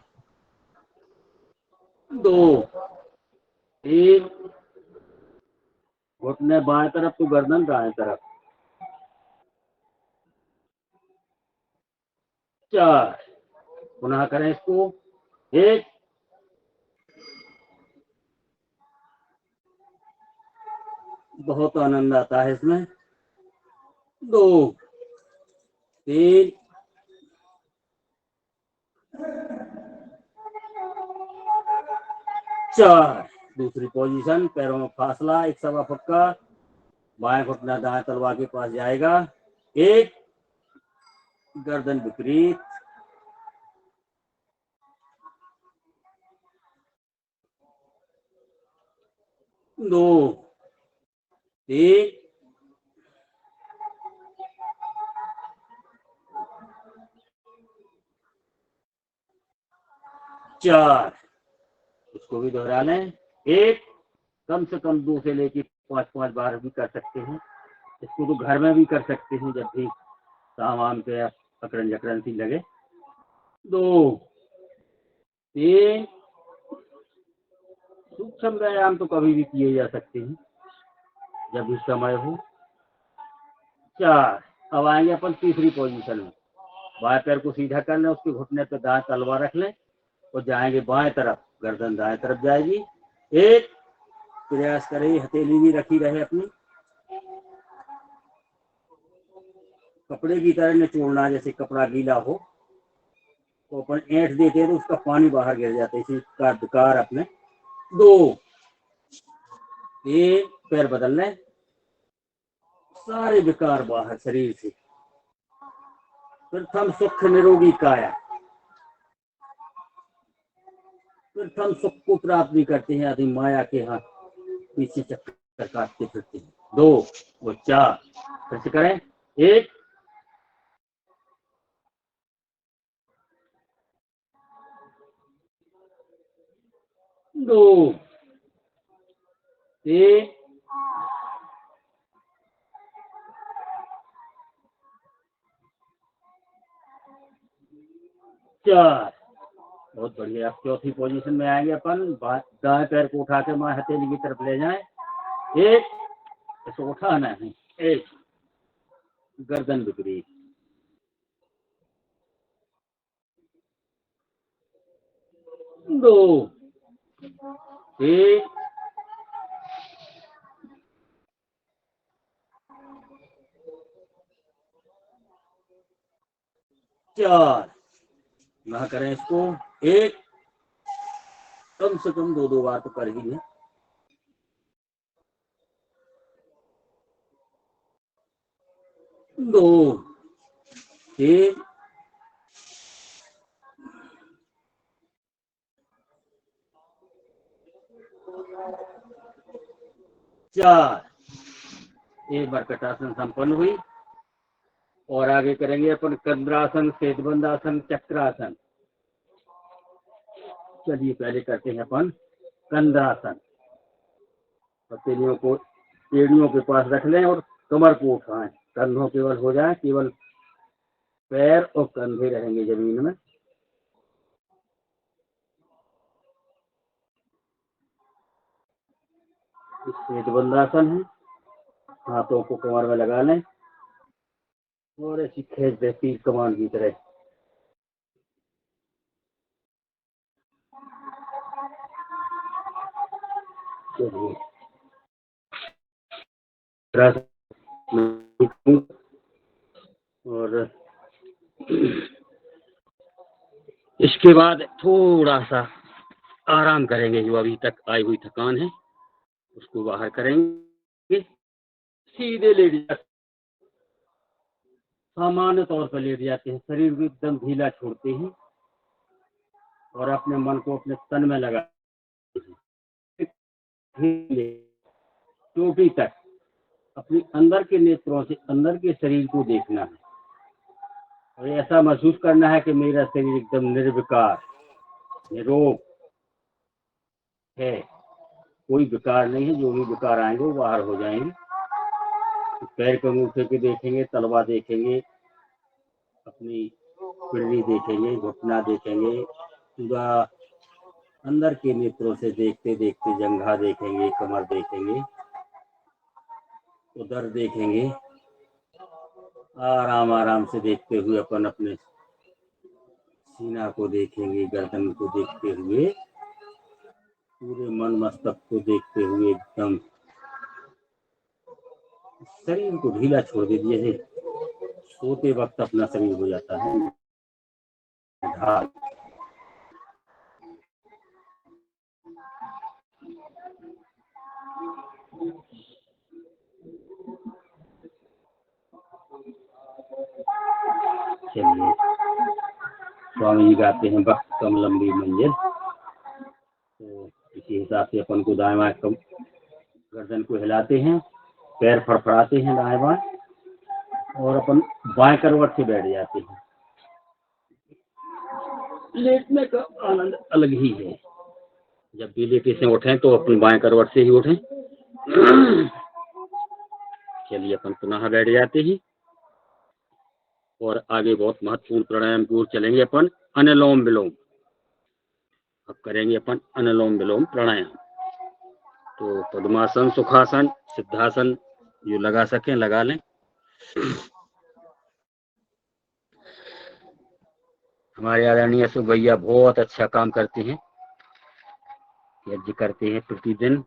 S7: दो, तीन, घुटने बाएं तरफ तो गर्दन दाएं तरफ। चार, पुनः करें इसको। एक, बहुत आनंद आता है इसमें। दो, तीन, चार। दूसरी पोजीशन, पैरों में फासला एक सवा फुट का, बाएं घुटना दाएं तलवा के पास जाएगा। एक, गर्दन विपरीत। दो, तीन, चार। इसको भी दोहरा लें। एक, कम से कम 2 से लेके 5 बार भी कर सकते हैं। इसको तो घर में भी कर सकते हैं जब भी सामान पे अकड़न जकड़न सी लगे। दो, तीन, सूक्ष्म व्यायाम तो कभी भी किए जा सकते हैं जब भी समय हो। चार। अब आएंगे अपन तीसरी पोजीशन में। बाएं पैर को सीधा कर लें, उसके घुटने पे दाएं तलवा रख लें और जाएंगे बाएं तरफ, गर्दन दाएं तरफ जाएगी। एक, प्रयास करें हथेली भी रखी रहे अपनी, कपड़े की तरह निचोड़ना, जैसे कपड़ा गीला हो तो अपन ऐंठ देते हैं तो उसका पानी बाहर गिर जाता है, इसी का विकार अपने। दो, तीन, पैर बदल लें, सारे विकार बाहर शरीर से। प्रथम सुख निरोगी काया। प्रथम सुख को प्राप्त भी करते हैं आदि माया के हाथ पीछे चक्कर काटते फिरते हैं। दो, वो चार। फिर से करें। एक, दो, तीन, चार। बहुत बढ़िया। अब चौथी पोजीशन में आएंगे अपन। दाएं पैर को उठा के मां हथेली की तरफ ले जाएं। एक, इसको उठाना है। एक, गर्दन विपरीत। दो, तीन, चार। ना करें इसको। एक, कम से कम 2 बार तो कर ही लें। दो, तीन, 4 एक बार कटासन संपन्न हुई। और आगे करेंगे अपन कंद्रासन, सेतबंदासन, चक्रासन। चलिए पहले करते हैं अपन कंद्रासन। हथेलियों को एड़ियों के पास रख लें और कमर को उठाएं, कंधों केवल हो जाए, केवल पैर और कंधे रहेंगे जमीन में। सेतबंदासन है, हाथों को कमर में लगा लें और ऐसी खींच दे तीर कमान की तरह। चलिए और इसके बाद थोड़ा सा आराम करेंगे। जो अभी तक आई हुई थकान है उसको बाहर करेंगे। सीधे लेट जाते, सामान्य तौर पर लेट जाते हैं, शरीर को एकदम ढीला छोड़ते हैं और अपने मन को अपने तन में लगा चोटी तक अपने अंदर के नेत्रों से अंदर के शरीर को देखना है और ऐसा महसूस करना है कि मेरा शरीर एकदम निर्विकार, निरोग है, कोई विकार नहीं है। जो भी विकार आएंगे वो बाहर हो जाएंगे। पैर के अंगूठे के देखेंगे, तलवा देखेंगे, अपनी पिंडली देखेंगे, घुटना देखेंगे, पूरा अंदर के नेत्रों से देखते देखते जंघा देखेंगे, कमर देखेंगे, उधर देखेंगे। आराम आराम से देखते हुए अपन अपने सीना को देखेंगे, गर्दन को देखते हुए, पूरे मन मस्तक को देखते हुए एकदम शरीर को ढीला छोड़ दीजिए। जैसे सोते वक्त अपना शरीर हो जाता है ढाल। चलिए स्वामी जी गाते हैं वक्त कम लंबी मंजिल। तो इसी हिसाब से अपन को दाएं बाएं गर्दन को हिलाते हैं, पैर फड़फड़ाते हैं दाएं बाएं और अपन बाएं करवट से बैठ जाते हैं। लेटने का आनंद अलग ही है। जब भी लेटे से उठें तो अपनी बाएं करवट से ही उठें। चलिए अपन पुनः बैठ जाते हैं और आगे बहुत महत्वपूर्ण प्राणायाम की ओर चलेंगे अपन, अनुलोम विलोम। अब करेंगे अपन अनुलोम विलोम प्राणायाम। तो पद्मासन, सुखासन, सिद्धासन जो लगा सकें लगा लें। हमारे आदरणीय अशोक भैया बहुत अच्छा काम करते हैं, यज्ञ करते हैं प्रतिदिन,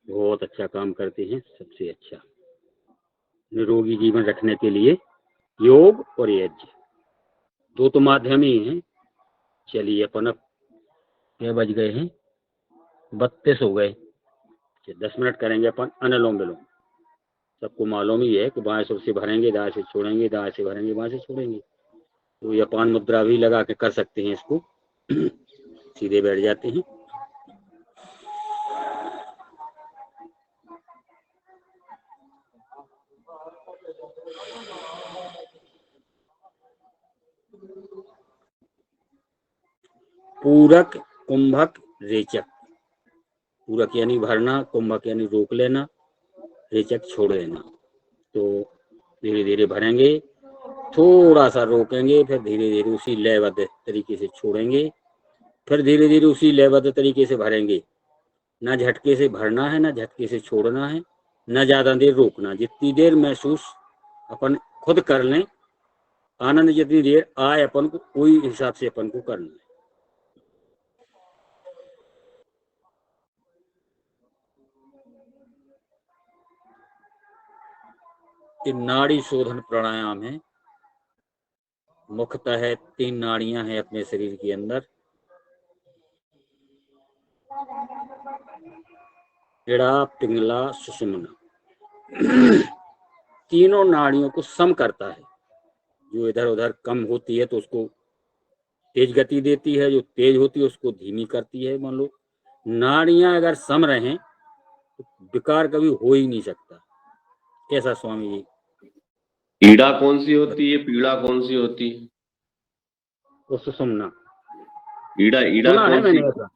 S7: बहुत अच्छा काम करते हैं। सबसे अच्छा निरोगी जीवन रखने के लिए योग और यज्ञ दो तो माध्यम ही हैं। चलिए अपन अब क्या बज गए हैं, 32 हो गए। 10 मिनट करेंगे अपन अनुलोम विलोम। सबको मालूम ही है कि बाएं सुर से भरेंगे, दाएं से छोड़ेंगे, दाएं से भरेंगे, बाएं से छोड़ेंगे। तो ये अपान मुद्रा भी लगा के कर सकते हैं इसको। सीधे बैठ जाते हैं। पूरक, कुंभक, रेचक। पूरक यानी भरना, कुंभक यानी रोक लेना, रेचक छोड़ देना। तो धीरे धीरे भरेंगे, थोड़ा सा रोकेंगे, फिर धीरे धीरे उसी लयबद्ध तरीके से छोड़ेंगे, फिर धीरे धीरे उसी लयबद्ध तरीके से भरेंगे। ना झटके से भरना है, ना झटके से छोड़ना है, ना ज्यादा देर रोकना। जितनी देर महसूस अपन खुद कर लें, आनंद जितनी देर आए अपन को, कोई हिसाब से अपन को करना है। ये नाड़ी शोधन प्राणायाम है। मुख्यतः 3 नाड़ियां हैं अपने शरीर के अंदर, इड़ा, पिंगला, सुषुम्ना। तीनों नाड़ियों को सम करता है। जो इधर उधर कम होती है तो उसको तेज गति देती है, जो तेज होती है उसको धीमी करती है। मान लो नाड़ियां अगर सम रहें तो विकार कभी हो ही नहीं सकता। कैसा स्वामी जी?
S2: ईड़ा कौन सी होती है, पीड़ा कौन सी होती है?
S7: वो सुषुम्ना।
S2: ईड़ा ईड़ा
S7: सुना है
S2: कौन सी?
S7: मैंने ऐसा।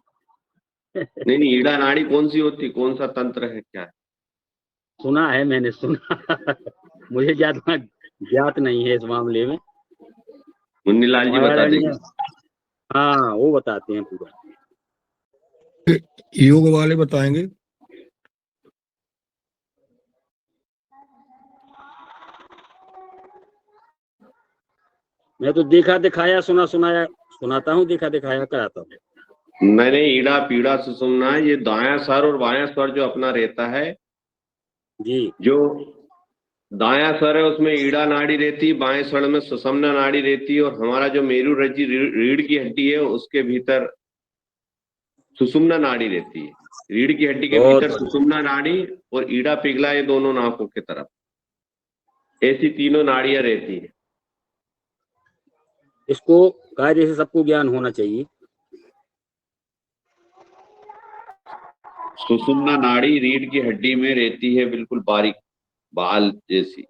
S2: नहीं नहीं, ईड़ा नाड़ी कौन सी होती, कौन सा तंत्र है, क्या है?
S7: सुना है मैंने, सुना। मुझे ज्यादा ज्ञात नहीं है इस मामले में।
S2: मुन्नीलाल जी बता
S7: मायारानी है,
S2: देंगे।
S7: हाँ वो बताते हैं पूरा।
S5: योग वाले बताएंगे।
S7: मैं तो देखा दिखाया, सुना सुनाया सुनाता हूँ, देखा दिखाया कराता हूँ।
S2: मैंने ईड़ा पीड़ा सुषुम्ना, ये दायां सर और बायां सर जो अपना रहता है,
S7: जी
S2: जो दायां सर है उसमें ईड़ा नाड़ी रहती है, बाएं सर में सुषुम्ना नाड़ी रहती है, और हमारा जो मेरु रज्जु रीढ़ की हड्डी है उसके भीतर सुषुम्ना नाड़ी रहती है। रीढ़ की हड्डी के
S7: बहुत
S2: भीतर
S7: बढ़िया।
S2: सुषुम्ना नाड़ी और ईड़ा पिघला, ये दोनों नाकों की तरफ, ऐसी तीनों नाड़ियां रहती है।
S7: इसको कायदे से सबको ज्ञान होना चाहिए।
S2: सुषुम्ना नाड़ी रीढ़ की हड्डी में रहती है, बिल्कुल बारीक बाल जैसी।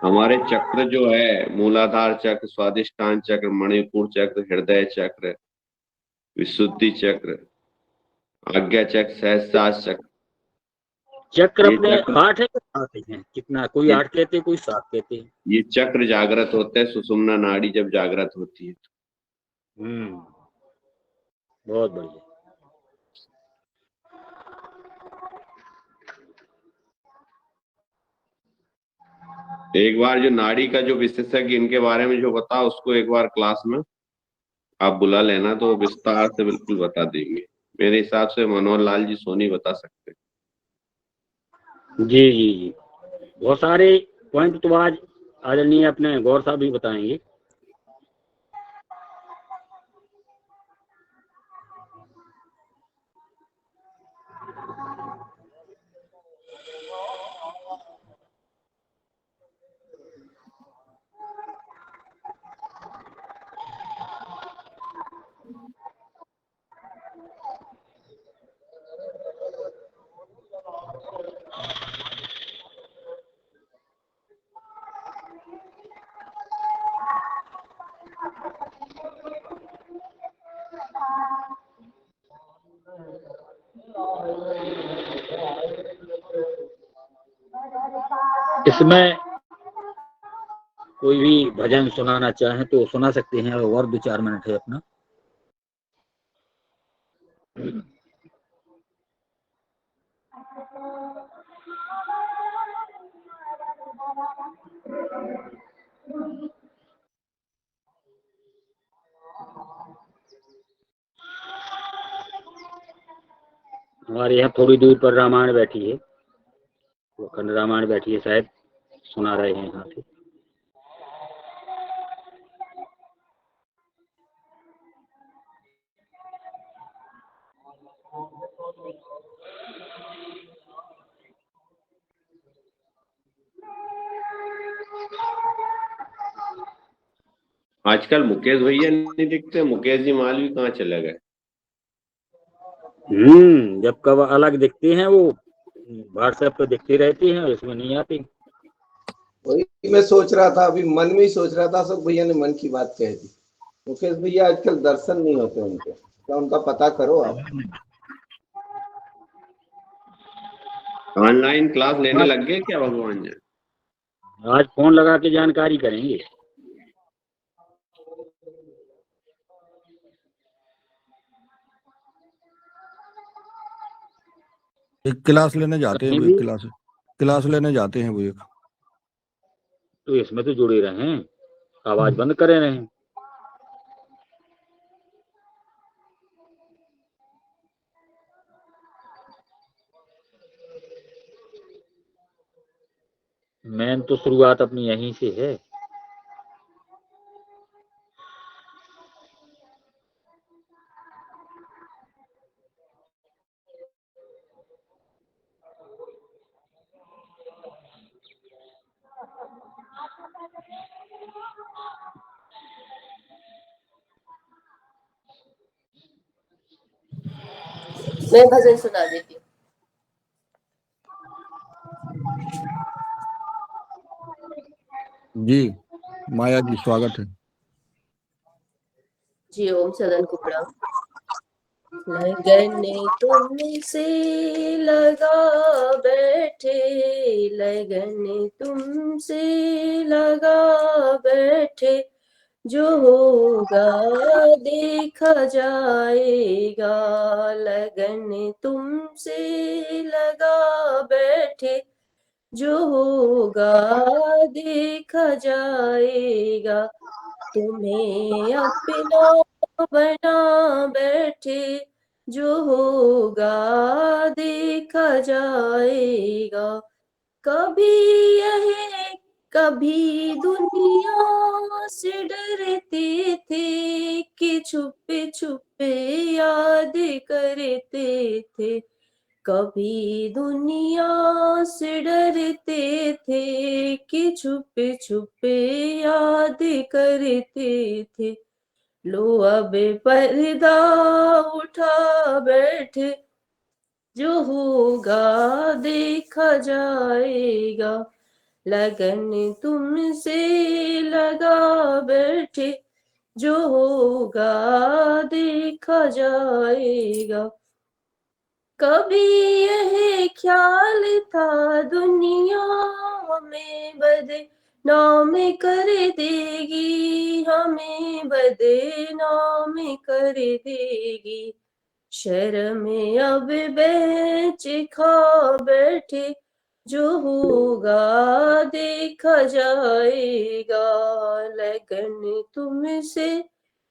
S2: हमारे चक्र जो है, मूलाधार चक्र, स्वादिष्टान चक्र, मणिपुर चक्र, हृदय चक्र, विशुद्धि चक्र, आज्ञा चक्र, सहस्त्रार चक्र,
S7: चक्र
S2: ये
S7: अपने
S2: चक्र
S7: 8 है कि 7 हैं? कितना, कोई
S2: ये
S7: 8 कहते हैं, कोई 7 कहते हैं।
S2: ये चक्र जागृत होते हैं, सुषुम्ना नाड़ी जब जागृत होती है।
S7: बहुत बढ़िया।
S2: एक बार जो नाड़ी का जो विशेषज्ञ इनके बारे में जो बता, उसको एक बार क्लास में आप बुला लेना, तो वो विस्तार से बिल्कुल बता देंगे। मेरे हिसाब से मनोहर लाल जी सोनी बता सकते हैं।
S7: जी जी जी, बहुत सारे पॉइंट तो आज आदरणीय अपने गौर साहब भी बताएंगे। इसमें कोई भी भजन सुनाना चाहे तो सुना सकते हैं, और 2-4 मिनट है अपना। हमारे यहाँ थोड़ी दूर पर रामायण बैठी है, वो अखंड रामायण बैठी है, शायद सुना रहे हैं यहाँ से।
S2: आजकल मुकेश भैया नहीं दिखते, मुकेश जी मालवी कहाँ चले गए?
S7: जब कब अलग दिखते हैं वो, व्हाट्सएप पे दिखते रहते हैं, इसमें नहीं आते।
S6: वही मैं सोच रहा था, अभी मन में ही सोच रहा था, अशोक भैया ने मन की बात कह दी। मुकेश भैया आजकल दर्शन नहीं होते उनके, क्या उनका पता करो आप।
S2: ऑनलाइन क्लास लेने लग गए क्या भगवान जी?
S7: आज फोन लगा के जानकारी करेंगे।
S5: एक क्लास लेने जाते हैं
S7: कहीं
S5: वो,
S7: भी
S5: एक क्लास लेने जाते हैं वो एक।
S7: तो इसमें तो जुड़े रहें, आवाज बंद करे रहें। मेन तो शुरुआत अपनी यहीं से है।
S8: मैं भजन सुना देती हूँ।
S5: जी माया जी स्वागत है।
S8: जी ओम सदन को प्रणाम। लगन तुमसे लगा बैठे, लगन तुमसे लगा बैठे, जो होगा देखा जाएगा। लगन तुमसे लगा बैठे, जो होगा देखा जाएगा। तुम्हें अपना बना बैठे, जो होगा देखा जाएगा। कभी यह कभी दुनिया से डरते थे कि छुपे छुपे याद करते थे। कभी दुनिया से डरते थे कि छुपे छुपे याद करते थे। लो अब पर्दा उठा बैठे, जो होगा देखा जाएगा। लगन तुमसे लगा बैठे, जो होगा देखा जाएगा। कभी यह ख्याल था दुनिया हमें बदनाम कर देगी, हमें बदनाम कर देगी। शर्म अब बेच खा बैठे, जो होगा देखा जाएगा। लगन तुमसे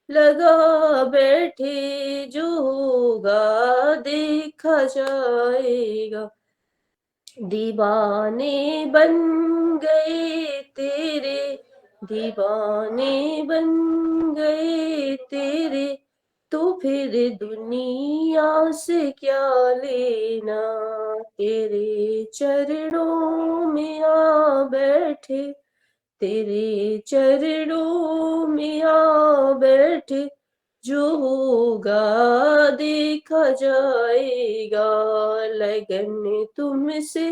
S8: लगा बैठे, जो होगा देखा जाएगा। दीवाने बन गए तेरे, दीवाने बन गए तेरे, तो फिर दुनिया से क्या लेना। तेरे चरणों में आ बैठे, तेरे चरणों में आ बैठे, जो होगा देखा जाएगा। लगन तुमसे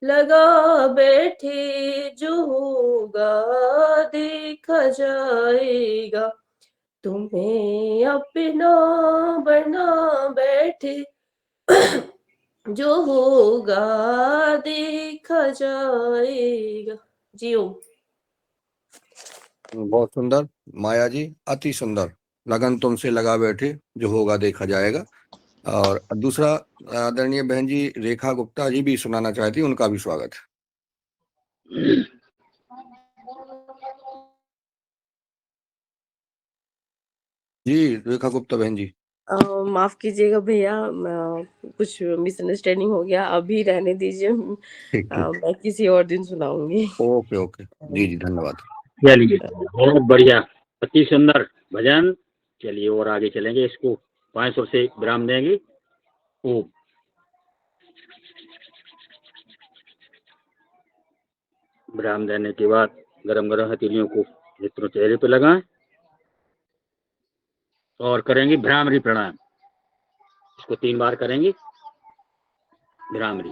S8: लगा बैठे, जो होगा देखा जाएगा। तुम्हें अपना बना बैठे, जो होगा देखा जाएगा। जी ओम।
S5: बहुत सुंदर माया जी, अति सुंदर। लगन तुमसे लगा बैठे, जो होगा देखा जाएगा। और दूसरा आदरणीय बहन जी रेखा गुप्ता जी भी सुनाना चाहती, उनका भी स्वागत है। जी रेखा गुप्ता बहन जी।
S9: माफ कीजिएगा भैया, कुछ मिसअंडरस्टैंडिंग हो गया, अभी रहने दीजिए।
S5: ठीक ठीक,
S9: मैं किसी और दिन सुनाऊंगी।
S5: ओके ओके, जी जी धन्यवाद।
S7: चलिए बहुत बढ़िया, अति सुंदर भजन। चलिए और आगे चलेंगे, इसको 5 सुर से विराम देंगे। ओम। विराम देने के बाद गरम गरम हथेलियों को मित्रों चेहरे पे लगाएं और करेंगे भ्रामरी प्रणाम। इसको 3 बार करेंगे भ्रामरी।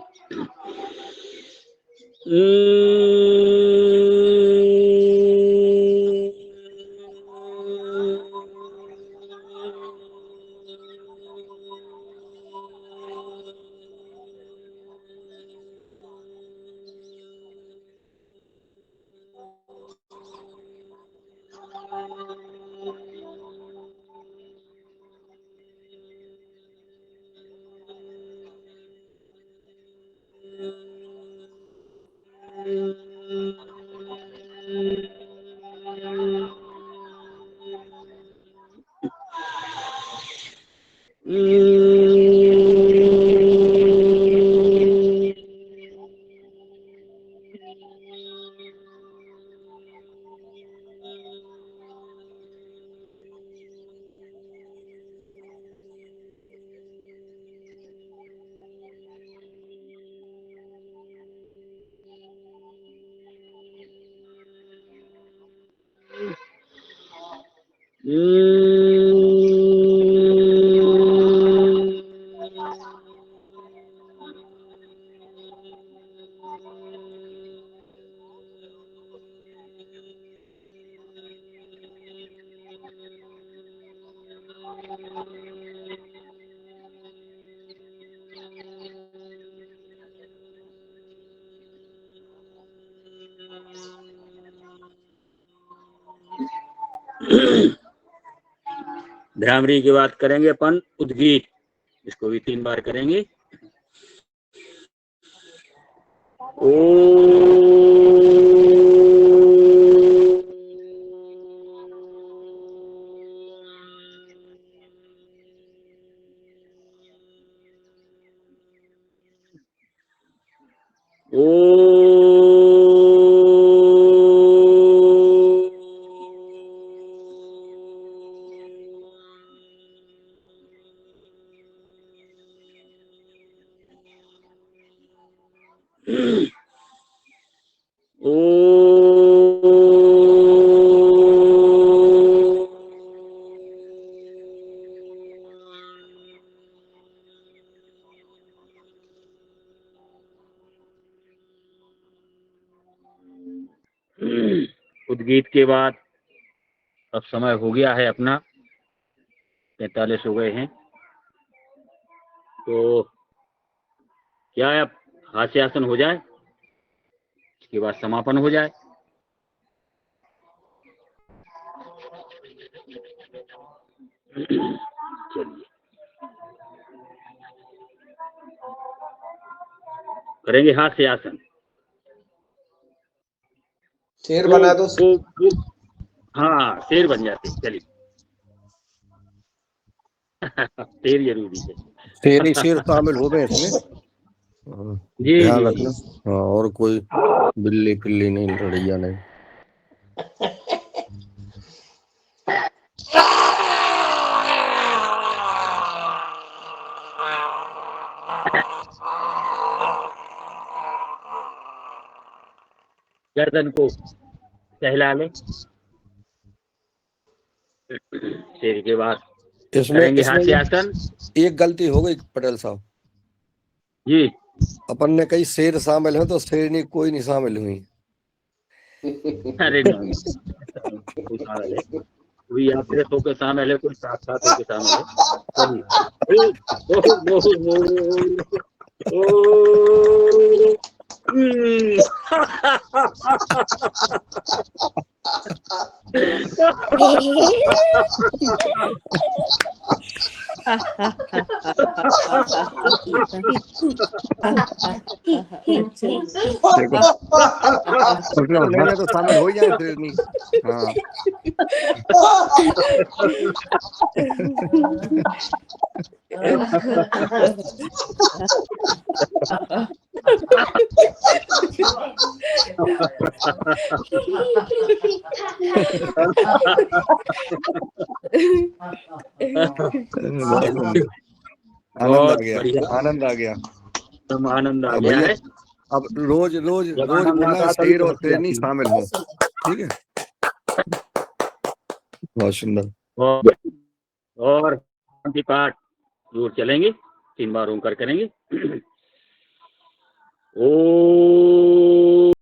S1: भ्रामरी के बाद करेंगे अपन उद्गीत, इसको भी 3 बार करेंगे। उद्गीत के बाद अब समय हो गया है अपना 45 हो गए हैं, तो क्या है अब हास्यासन हो जाए, इसके बाद समापन हो जाए। चलिए करेंगे हास्यासन।
S6: शेर बना दो।
S1: हाँ शेर बन जाते, चलिए। शेर जरूरी है,
S5: शेर शामिल हो गए इसमें।
S1: जी
S5: ध्यान
S1: जी
S5: रखना। हाँ, और कोई बिल्ली पिल्ली नहीं, लड़ैया नहीं।
S1: गर्दन को सहला ले। शेर के बाद
S5: इसमें
S1: करेंगे हास्यासन।
S5: एक गलती हो गई पटेल साहब
S1: जी।
S5: अपन ने कई शेर शामिल है तो शेरनी कोई नहीं शामिल हुई।
S1: अरे नहीं, कोई शामिल है, कोई यात्रा होकर शामिल है, कोई साथ साथ होकर शामिल है।
S5: मैंने तो शामिल हो जाए शेरनी। हाँ आनंद आ गया, आनंद आ गया,
S1: आनंद आ गया है।
S5: अब रोज रोज रोज बोलना शेर और शेरनी शामिल हो, ठीक है। बहुत सुंदर।
S1: और शांति पाठ जरूर चलेंगे, 3 बार ओंकार करेंगे। ओ